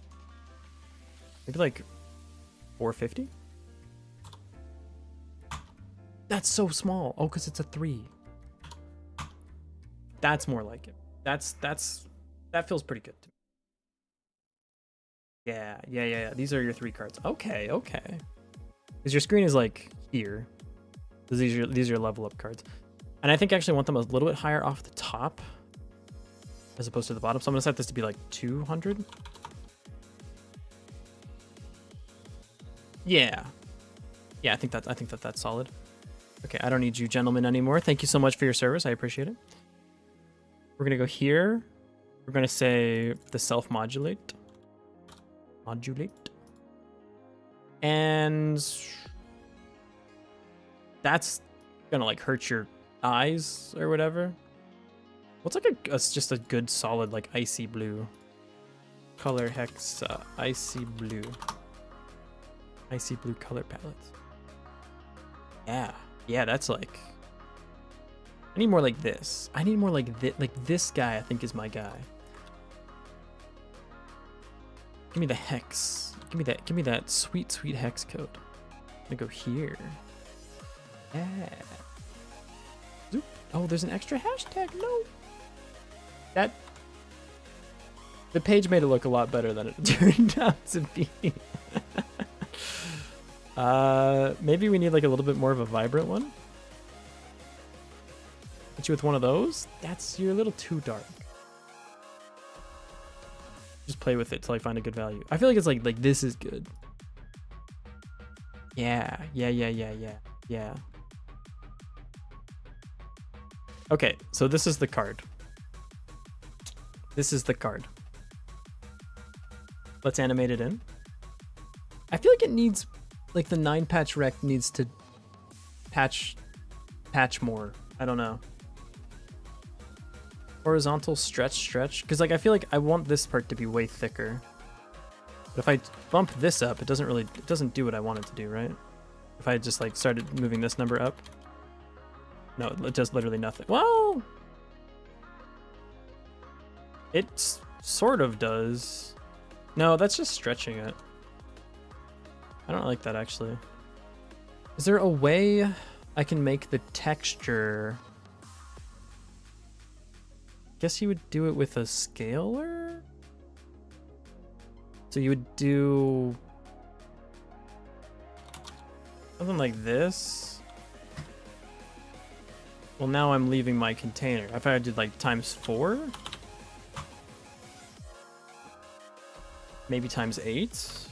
Maybe like 450. That's so small. Oh, because it's a 3. That's more like it. That feels pretty good to me. Yeah. These are your 3 cards. Okay. Because your screen is like here. These are your level up cards. And I think I actually want them a little bit higher off the top as opposed to the bottom. So I'm gonna set this to be like 200. Yeah, I think that's solid. Okay, I don't need you gentlemen anymore. Thank you so much for your service. I appreciate it. We're gonna go here. We're gonna say the self-modulate. And that's gonna like hurt your eyes or whatever. What's like just a good solid like icy blue color hex, icy blue color palette. Yeah, that's like I need more like this. I need more like this. Like this guy, I think, is my guy. Give me the hex. Give me that sweet, sweet hex code. I'm gonna go here. Yeah. Zoop. Oh, there's an extra hashtag. No. That. The page made it look a lot better than it turned out to be. Maybe we need like a little bit more of a vibrant one. Hit you with one of those? You're a little too dark. Just play with it till I find a good value. I feel like it's like this is good. Yeah. Okay, so this is the card. This is the card. Let's animate it in. I feel like it needs, like the 9-patch rec needs to patch more. I don't know. Horizontal stretch. Because like I feel like I want this part to be way thicker. But if I bump this up, it doesn't do what I want it to do, right? If I just like started moving this number up. No, it does literally nothing. Well, it sort of does. No, that's just stretching it. I don't like that actually. Is there a way I can make the texture? Guess you would do it with a scaler? So you would do something like this. Well, now I'm leaving my container. If I did like ×4, maybe ×8,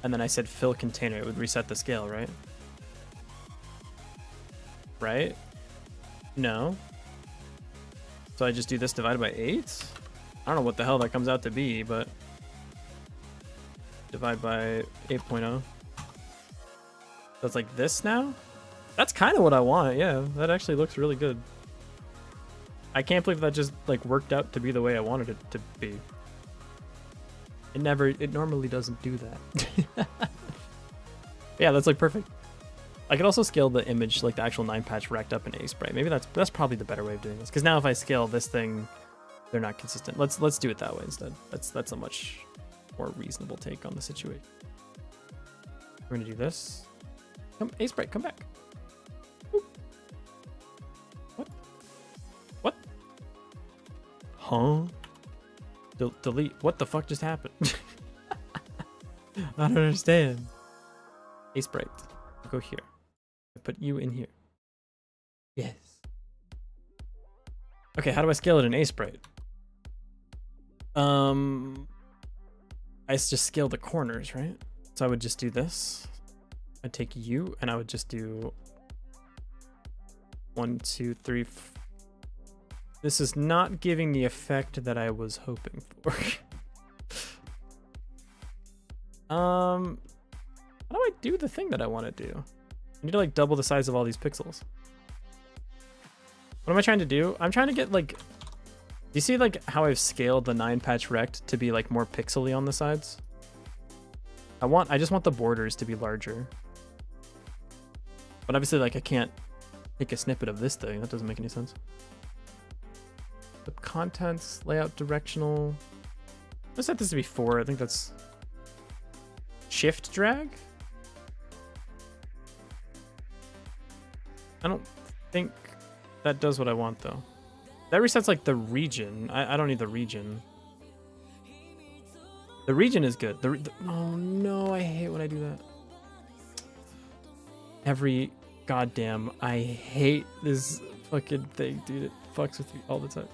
and then I said fill container, it would reset the scale, right? Right? No. So I just do this divided by 8? I don't know what the hell that comes out to be, but divide by 8.0. So it's like this now? That's kind of what I want, yeah. That actually looks really good. I can't believe that just like worked out to be the way I wanted it to be. It normally doesn't do that. Yeah, that's like perfect. I could also scale the image, like the actual 9-patch racked up in Aseprite. Maybe that's probably the better way of doing this. Because now if I scale this thing, they're not consistent. Let's do it that way instead. That's a much more reasonable take on the situation. We're gonna do this. Come, Aseprite, come back. Oop. What? Huh? Delete. What the fuck just happened? I don't understand. Aseprite, go here. I put you in here. Yes. Okay, how do I scale it in Aseprite? I just scale the corners, right? So I would just do this. I'd take you and I would just do 1, 2, 3. This is not giving the effect that I was hoping for. How do I do the thing that I want to do? I need to like double the size of all these pixels. What am I trying to do? I'm trying to get like, do you see like how I've scaled the 9-patch rect to be like more pixely on the sides? I just want the borders to be larger. But obviously like I can't take a snippet of this thing. That doesn't make any sense. The contents, layout, directional. Let's set this to be 4. I think that's shift drag. I don't think that does what I want though. That resets like the region. I don't need the region. The region is good. Oh no, I hate when I do that. Every goddamn, I hate this fucking thing, dude. It fucks with me all the time.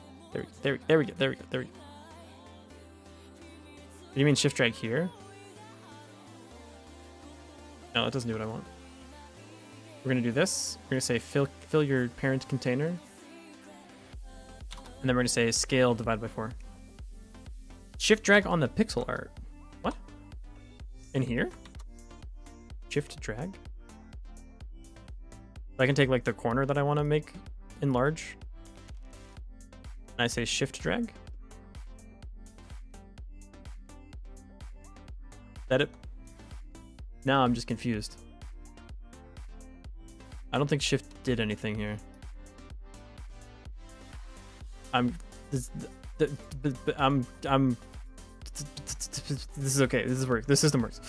There we go. Do you mean shift drag here? No, it doesn't do what I want. We're gonna do this. We're gonna say fill your parent container. And then we're gonna say scale divided by 4. Shift drag on the pixel art. What? In here? Shift drag? I can take like the corner that I want to make enlarge. And I say shift drag. Is that it? Now I'm just confused. I don't think shift did anything here. This is okay. This works. This system works.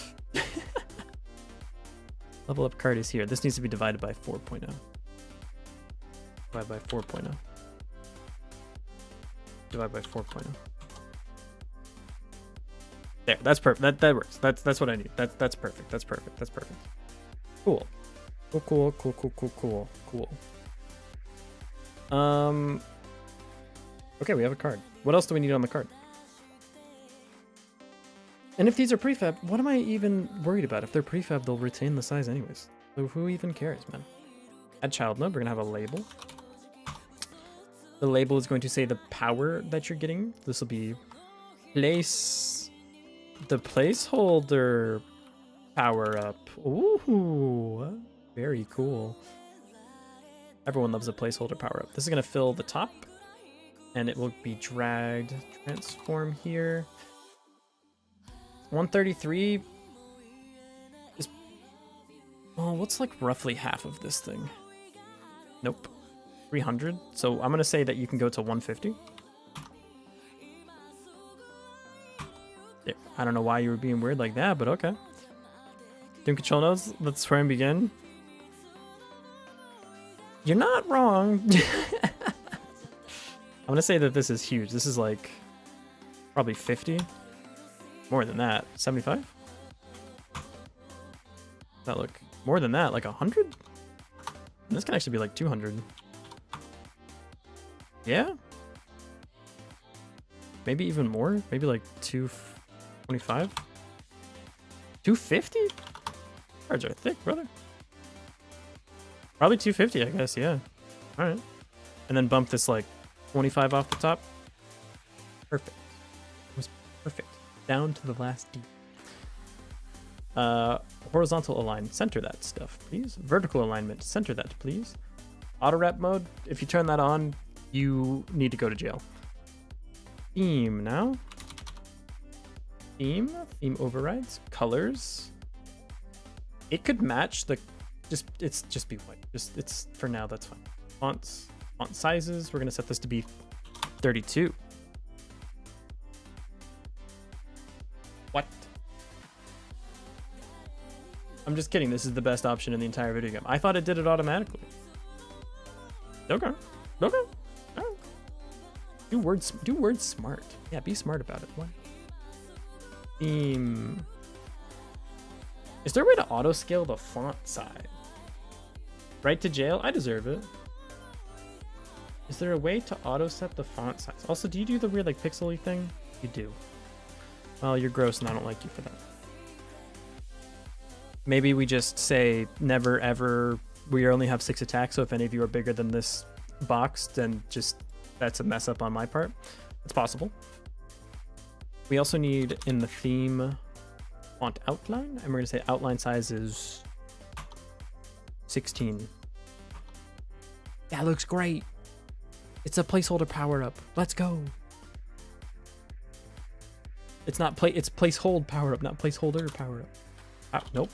Level up card is here. This needs to be divided by 4.0. Divide by 4.0. Divide by 4.0. There, that's perfect. That works. That's what I need. That's perfect. That's perfect. That's perfect. Cool. Cool. Okay, we have a card. What else do we need on the card? And if these are prefab, what am I even worried about? If they're prefab, they'll retain the size anyways. So who even cares, man? Add child node. We're gonna have a label. The label is going to say the power that you're getting. This will be place the placeholder power up. Ooh, very cool. Everyone loves a placeholder power up. This is gonna fill the top, and it will be dragged. Transform here. 133 is, well, what's like roughly half of this thing? Nope. 300. So I'm gonna say that you can go to 150. Yeah, I don't know why you were being weird like that, but okay. Doom control nodes. Let's try and begin. You're not wrong. I'm gonna say that this is huge. This is like probably 50. More than that. 75? That look more than that, like 100? This can actually be like 200. Yeah? Maybe even more? Maybe like 225? 250? Cards are thick, brother. Probably 250, I guess, yeah. Alright. And then bump this like 25 off the top. Perfect. It was perfect. Down to the last D. Horizontal align, center that stuff, please. Vertical alignment, center that, please. Auto wrap mode, if you turn that on, you need to go to jail. Theme now. Theme overrides, colors. It could match the, just be white. It's for now, that's fine. Fonts, font sizes, we're gonna set this to be 32. What? I'm just kidding. This is the best option in the entire video game. I thought it did it automatically. Okay. Okay. Right. Do words smart. Yeah, be smart about it. What? Theme. Is there a way to auto scale the font size? Right to jail? I deserve it. Is there a way to auto set the font size? Also, do you do the weird like pixely thing? You do. Well, you're gross and I don't like you for that. Maybe we just say never ever, we only have 6 attacks, so if any of you are bigger than this box, then just, that's a mess up on my part. It's possible. We also need in the theme font outline, and we're gonna say outline size is 16. That looks great. It's a placeholder power up. Let's go. It's not it's placehold power up, not placeholder power up. Oh, nope.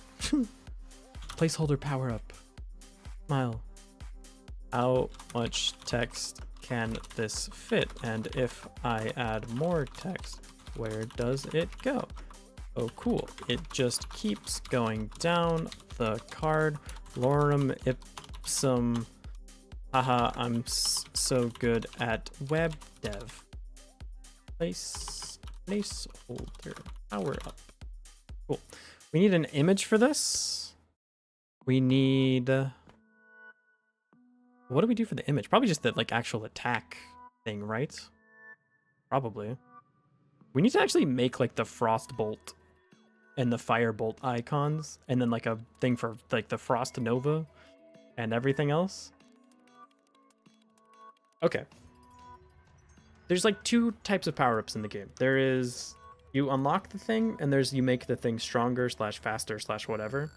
Placeholder power up. Smile. How much text can this fit? And if I add more text, where does it go? Oh, cool. It just keeps going down the card. Lorem ipsum. Haha, I'm so good at web dev. Placeholder power up. Cool. We need an image for this. We need. What do we do for the image? Probably just the like actual attack thing, right? Probably. We need to actually make like the frost bolt and the firebolt icons, and then like a thing for like the frost nova and everything else. Okay. There's like 2 types of power-ups in the game. There is you unlock the thing, and there's you make the thing stronger / faster / whatever.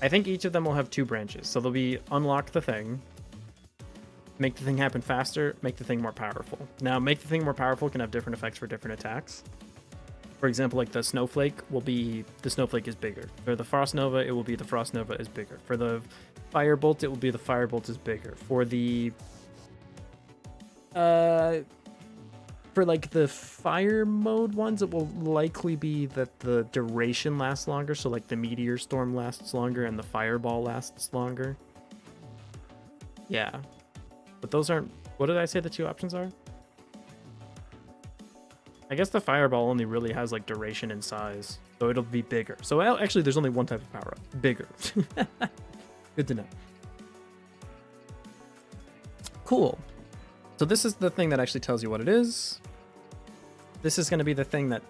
I think each of them will have 2 branches. So there'll be unlock the thing, make the thing happen faster, make the thing more powerful. Now, make the thing more powerful can have different effects for different attacks. For example, like the snowflake will be, the snowflake is bigger. For the frost nova, it will be the frost nova is bigger. For the firebolt, it will be the firebolt is bigger. For the for like the fire mode ones, it will likely be that the duration lasts longer. So like the meteor storm lasts longer and the fireball lasts longer. Yeah, but those aren't. What did I say the two options are? I guess the fireball only really has like duration and size, so it'll be bigger. So actually, there's only one type of power up, bigger. Good to know. Cool. So this is the thing that actually tells you what it is. This is going to be the thing that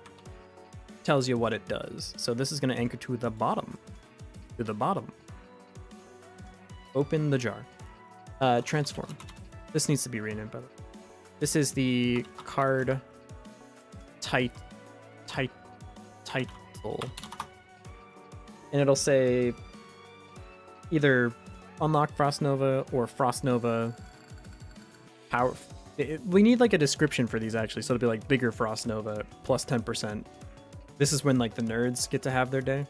tells you what it does. So this is going to anchor to the bottom. To the bottom. Open the jar. Transform. This needs to be renamed, by the way. This is the card title. And it'll say either unlock Frost Nova or Frost Nova power. We need like a description for these actually, so it'll be like bigger Frost Nova plus 10%. This is when like the nerds get to have their day.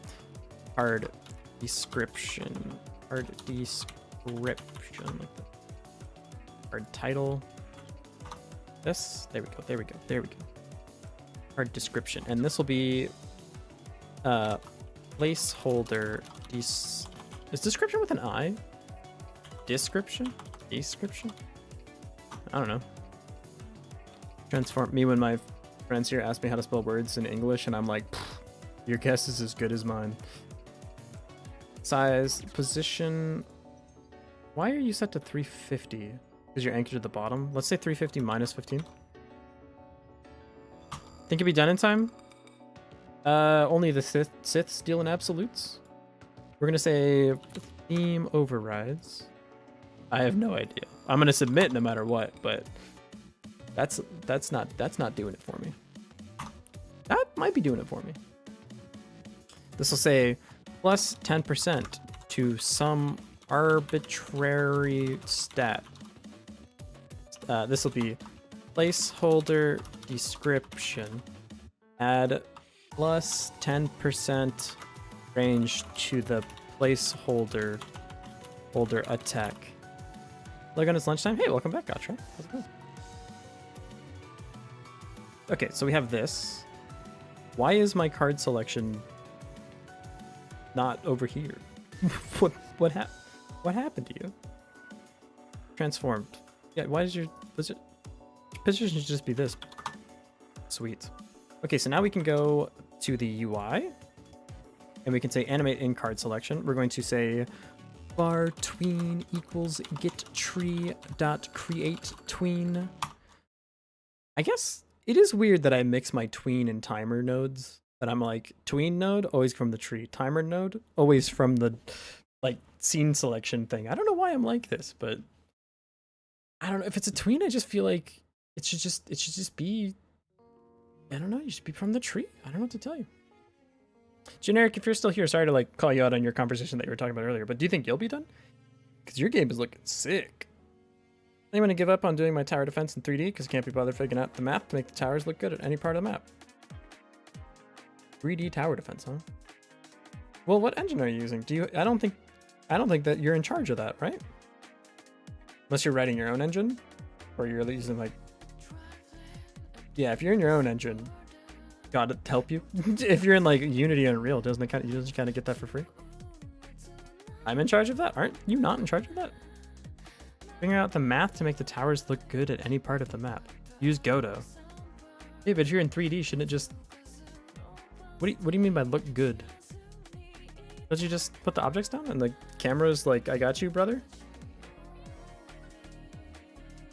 Card description. Card description. Like the card title. This. There we go. There we go. There we go. Card description. And this will be placeholder. Is description with an I? Description? Description? I don't know. Transform me when my friends here ask me how to spell words in English, and I'm like, your guess is as good as mine. Size, position. Why are you set to 350? Because you're anchored at the bottom. Let's say 350 minus 15. Think it'd be done in time? Only the Siths deal in absolutes. We're gonna say theme overrides. I have no idea. I'm gonna submit no matter what, but that's not doing it for me. That might be doing it for me. This will say plus 10% to some arbitrary stat. This will be placeholder description. Add plus 10% range to the placeholder attack. Logan, it's lunchtime. Hey, welcome back, Gotcha. How's it going? Okay, so we have this. Why is my card selection not over here? what happened to you? Transformed. Yeah, why does your position should just be this? Sweet. Okay, so now we can go to the UI and we can say animate in card selection. We're going to say var tween equals get tree dot create tween. I guess it is weird that I mix my tween and timer nodes. That I'm like tween node always from the tree, timer node always from the like scene selection thing. I don't know why I'm like this, but I don't know if it's a tween. I just feel like it should just be. I don't know. You should be from the tree. I don't know what to tell you. Generic, if you're still here, sorry to like call you out on your conversation that you were talking about earlier, but do you think you'll be done? Because your game is looking sick. I'm gonna give up on doing my tower defense in 3D because I can't be bothered figuring out the map to make the towers look good at any part of the map. 3D tower defense, huh? Well, what engine are you using? I don't think that you're in charge of that, right? Unless you're writing your own engine, or you're using like. Yeah, if you're in your own engine, gotta help you. If you're in like Unity and Unreal, doesn't kind of get that for free? I'm in charge of that. Aren't you not in charge of that? Figure out the math to make the towers look good at any part of the map. Use Godot. Yeah, but if you're in 3D, shouldn't it just? What do you mean by look good? Don't you just put the objects down and the camera's like, I got you, brother?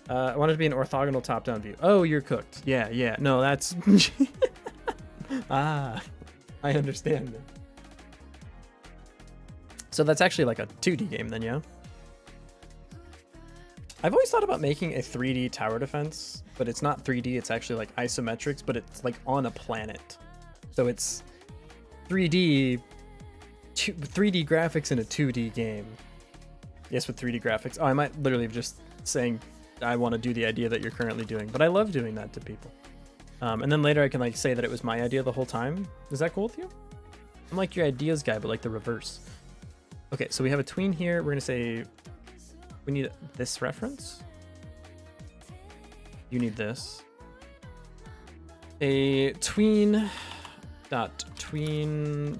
I want it to be an orthogonal top-down view. Oh, you're cooked. Yeah. No, that's... I understand it. So that's actually like a 2D game then, yeah? I've always thought about making a 3D tower defense, but it's not 3D, it's actually like isometrics, but it's like on a planet. So it's 3D graphics in a 2D game. Yes, with 3D graphics. Oh, I might literally have just saying I want to do the idea that you're currently doing, but I love doing that to people. And then later I can like say that it was my idea the whole time. Is that cool with you? I'm like your ideas guy, but like the reverse. Okay, so we have a tween here. We're gonna say we need this reference. You need this. A tween dot tween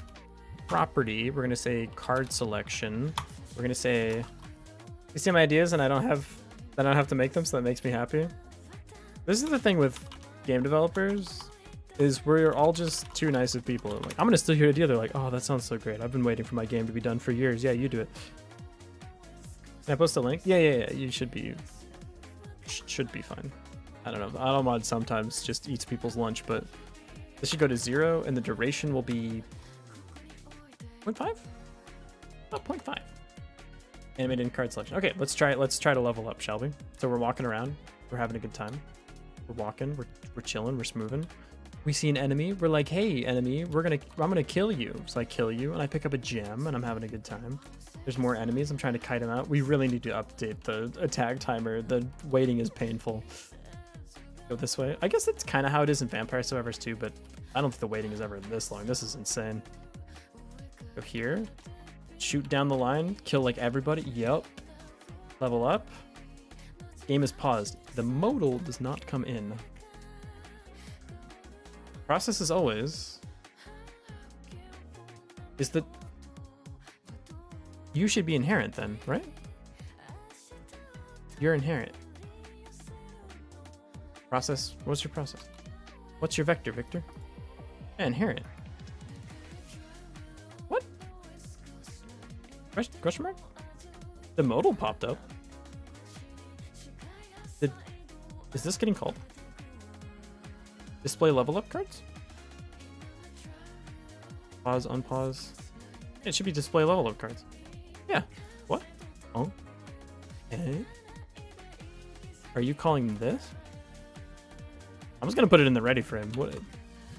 property. We're gonna say card selection. We're gonna say, you see my ideas and I don't have to make them, so that makes me happy. This is the thing with game developers, is we're all just too nice of people. Like, I'm gonna steal your idea. They're like, oh, that sounds so great. I've been waiting for my game to be done for years. Yeah, you do it. Can I post a link? Yeah. You should be fine. I don't know. AutoMod sometimes just eats people's lunch, but this should go to 0, and the duration will be 0.5? Oh, 0.5. Animated card selection. Okay, let's try to level up, shall we? So we're walking around. We're having a good time. We're walking. We're chilling. We're smoothing. We see an enemy. We're like, hey, enemy, I'm gonna kill you. So I kill you, and I pick up a gem, and I'm having a good time. There's more enemies. I'm trying to kite them out. We really need to update the attack timer. The waiting is painful. Go this way. I guess that's kind of how it is in Vampire Survivors too, but I don't think the waiting is ever this long. This is insane. Go here. Shoot down the line. Kill like everybody. Yep. Level up. Game is paused. The modal does not come in. Process as always is that you should be inherent then, right? You're inherent. Process, what's your process? What's your vector, Victor? Yeah, inherent. What? Question mark? The modal popped up. Is this getting called? Display level up cards? Pause, unpause. It should be display level up cards. Yeah. What? Oh. Okay. Are you calling this? I'm just gonna put it in the ready frame. What?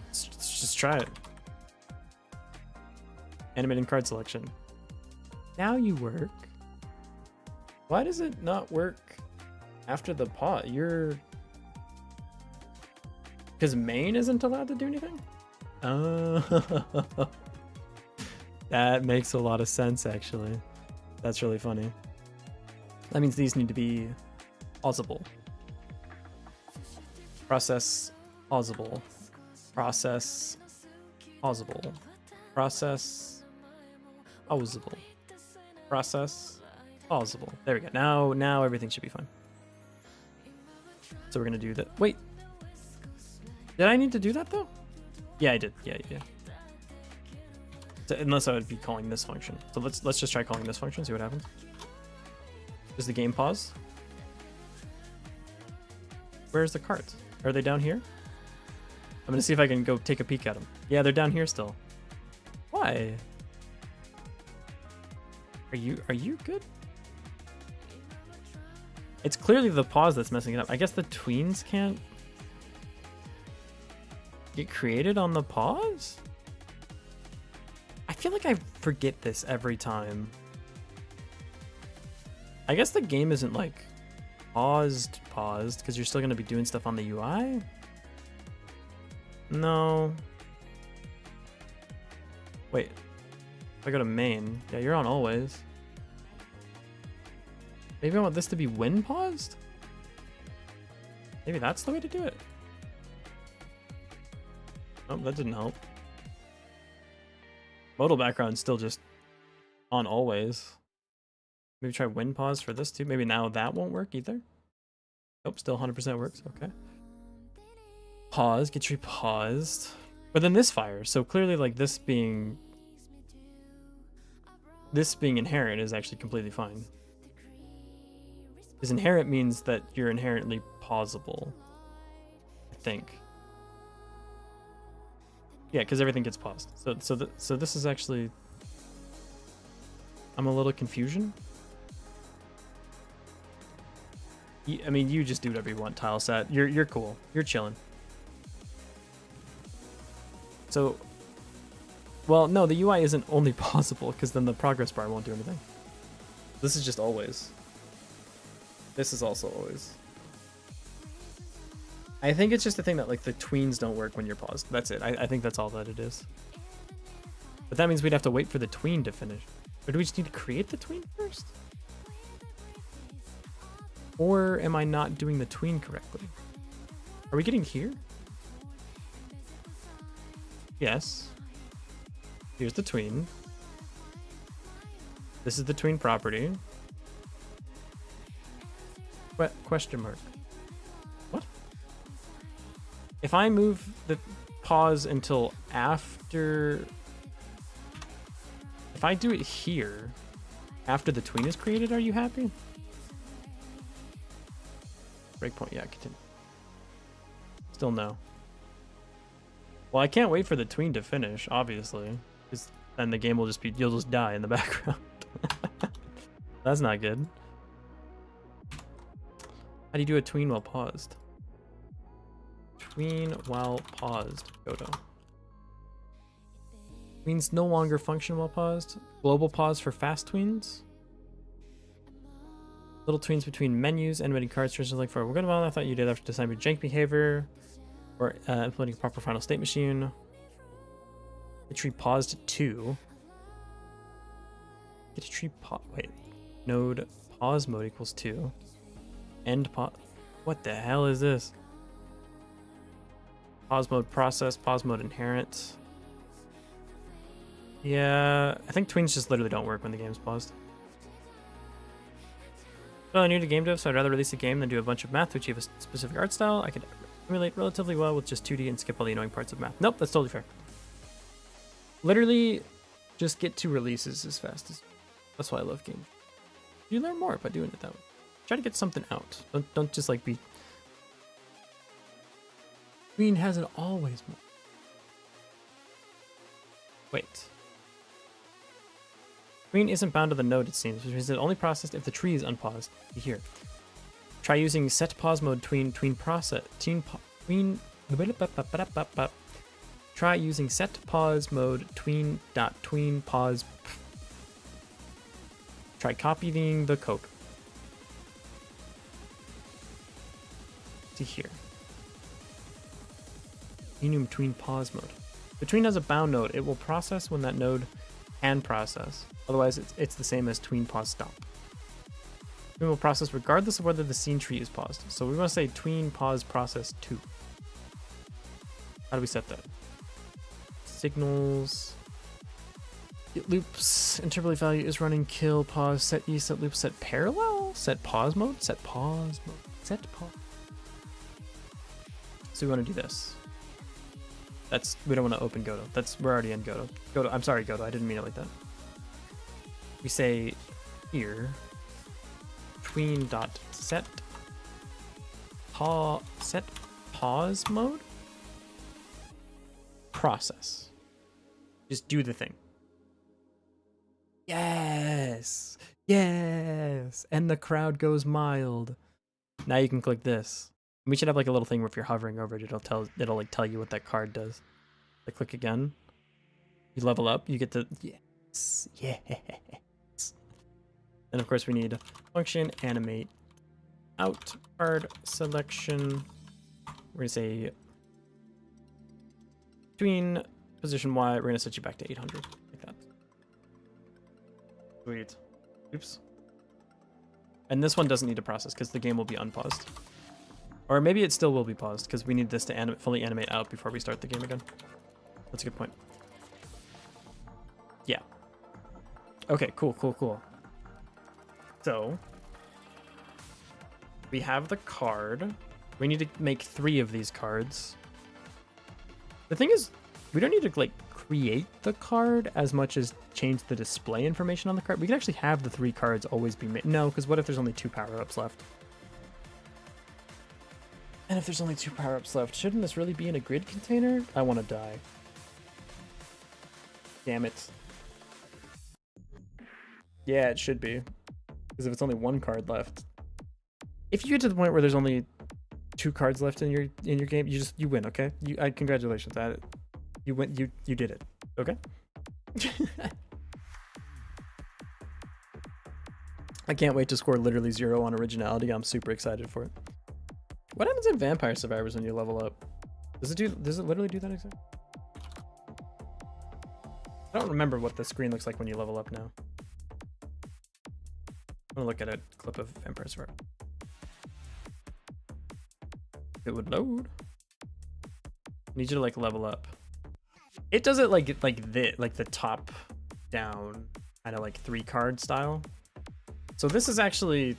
Let's just try it. Animating card selection. Now you work. Why does it not work after the pause? Because main isn't allowed to do anything? Oh. That makes a lot of sense, actually. That's really funny. That means these need to be pausable. Process pausable. Process pausable. Process pausable. Process pausable. There we go. Now everything should be fine. So we're gonna do that. Wait. Did I need to do that though? Yeah, I did. Yeah. So, unless I would be calling this function. So let's just try calling this function, see what happens. Does the game pause? Where's the cards? Are they down here? I'm gonna see if I can go take a peek at them. Yeah, they're down here still. Why? Are you good? It's clearly the pause that's messing it up. I guess the tweens can't get created on the pause? I feel like I forget this every time. I guess the game isn't like paused because you're still going to be doing stuff on the UI? No. Wait. If I go to main, yeah, you're on always. Maybe I want this to be when paused? Maybe that's the way to do it. Oh, that didn't help. Modal background's still just on always. Maybe try win pause for this too. Maybe now that won't work either. Nope, still 100% works. Okay. Pause, get repaused. But then this fires. So clearly like this being inherent is actually completely fine. Because inherent means that you're inherently pausable. I think. Yeah, because everything gets paused. So this is actually... I'm a little confusion. I mean, you just do whatever you want, Tileset. You're cool. You're chilling. So... Well, no, the UI isn't only pausable, because then the progress bar won't do anything. This is just always. This is also always. I think it's just the thing that like the tweens don't work when you're paused. That's it. I think that's all that it is. But that means we'd have to wait for the tween to finish. Or do we just need to create the tween first? Or am I not doing the tween correctly? Are we getting here? Yes. Here's the tween. This is the tween property. Question mark. What? If I move the pause until after... If I do it here, after the tween is created, are you happy? Breakpoint, yeah, continue. Still no. Well, I can't wait for the tween to finish, obviously. Because then the game will just be, you'll just die in the background. That's not good. How do you do a tween while paused? Tween while paused, Godot. Tweens no longer function while paused. Global pause for fast tweens. Little tweens between menus, animating cards, for instance, like for a good while. I thought you did after deciding jank behavior or implementing a proper final state machine. The tree paused at 2. Get a tree pause. Wait. Node pause mode equals 2. End pause. What the hell is this? Pause mode process, pause mode inherent. Yeah, I think tweens just literally don't work when the game's paused. Well, I'm new to game dev, so I'd rather release a game than do a bunch of math to achieve a specific art style. I could emulate relatively well with just 2D and skip all the annoying parts of math. Nope, that's totally fair. Literally, just get to releases as fast as... That's why I love games. You learn more by doing it that way. Try to get something out. Don't just like be... Queen hasn't always... Wait. Tween isn't bound to the node, it seems, which means it only processed if the tree is unpaused. Here. Try using set pause mode tween process. Try using set pause mode tween pause. Try copying the code. See here. Enum tween pause mode. The tween has a bound node. It will process when that node can process. Otherwise, it's the same as tween pause stop. Tween will process regardless of whether the scene tree is paused. So we want to say tween pause process 2. How do we set that? Signals. It loops. Interpolate value is running kill pause set e set loop set parallel set pause mode set pause mode set pause. So we want to do this. We don't want to open Godot. We're already in Godot. I'm sorry, Godot. I didn't mean it like that. We say here tween dot set pause mode process. Just do the thing. Yes, yes, and the crowd goes mild. Now you can click this. We should have like a little thing where if you're hovering over it, it'll like tell you what that card does. Like click again. You level up. You get the yes. And of course we need function animate out card selection. We're gonna say tween position Y. We're gonna set you back to 800 like that. Sweet. Oops. And this one doesn't need to process because the game will be unpaused. Or maybe it still will be paused because we need this to fully animate out before we start the game again. That's a good point. Yeah. Okay, cool. So, we have the card. We need to make 3 of these cards. The thing is, we don't need to like create the card as much as change the display information on the card. We can actually have the 3 cards always be made. No, because what if there's only 2 power-ups left? And if there's only 2 power-ups left, shouldn't this really be in a grid container? I want to die. Damn it. Yeah, it should be. Because if it's only 1 card left. If you get to the point where there's only 2 cards left in your game, you win, okay? Congratulations. You win, you did it. Okay? I can't wait to score literally 0 on originality. I'm super excited for it. What happens in Vampire Survivors when you level up? Does it literally do that exactly? I don't remember what the screen looks like when you level up now. I'm gonna look at a clip of Vampire Survivors. It would load. I need you to like level up. It does it like the top down kind of like 3-card style. So this is actually,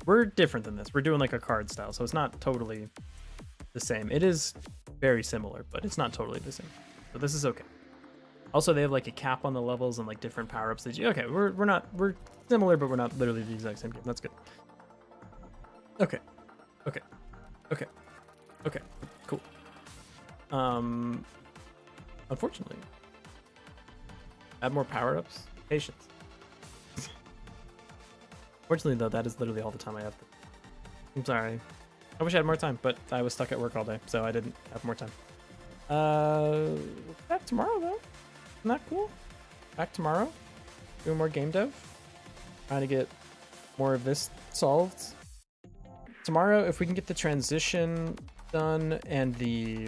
we're different than this. We're doing like a card style, so it's not totally the same. It is very similar, but it's not totally the same. So this is okay. Also, they have like a cap on the levels and like different power-ups that you, okay, we're similar, but we're not literally the exact same game. That's good. Okay. Cool. Unfortunately, add more power-ups. Patience. Fortunately, though, that is literally all the time I have. I'm sorry. I wish I had more time, but I was stuck at work all day, so I didn't have more time. Back tomorrow, though. Isn't that cool? Back tomorrow. Doing more game dev. Trying to get more of this solved. Tomorrow, if we can get the transition done and the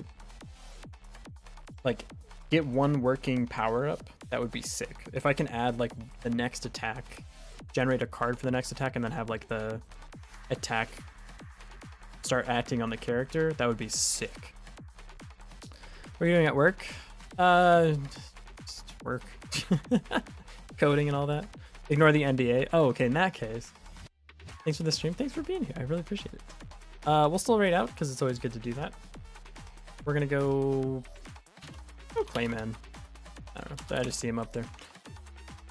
like get one working power up, that would be sick. If I can add like the next attack, generate a card for the next attack, and then have like the attack start acting on the character, that would be sick. What are you doing at work? Just work. Coding and all that. Ignore the NDA. Oh, okay, in that case. Thanks for the stream. Thanks for being here. I really appreciate it. We'll still raid out because it's always good to do that. We're gonna go Clayman. I don't know. I just see him up there.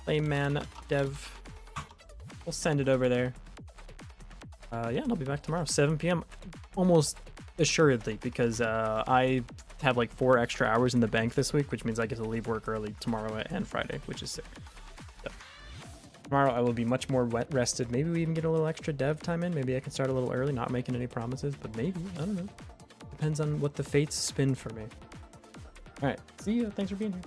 Clayman dev. We'll send it over there. Yeah, and I'll be back tomorrow, 7 p.m. Almost assuredly, because I have like 4 extra hours in the bank this week, which means I get to leave work early tomorrow and Friday, which is sick. So, tomorrow I will be much more rested. Maybe we even get a little extra dev time in. Maybe I can start a little early, not making any promises, but maybe. I don't know. Depends on what the fates spin for me. All right, see you. Thanks for being here.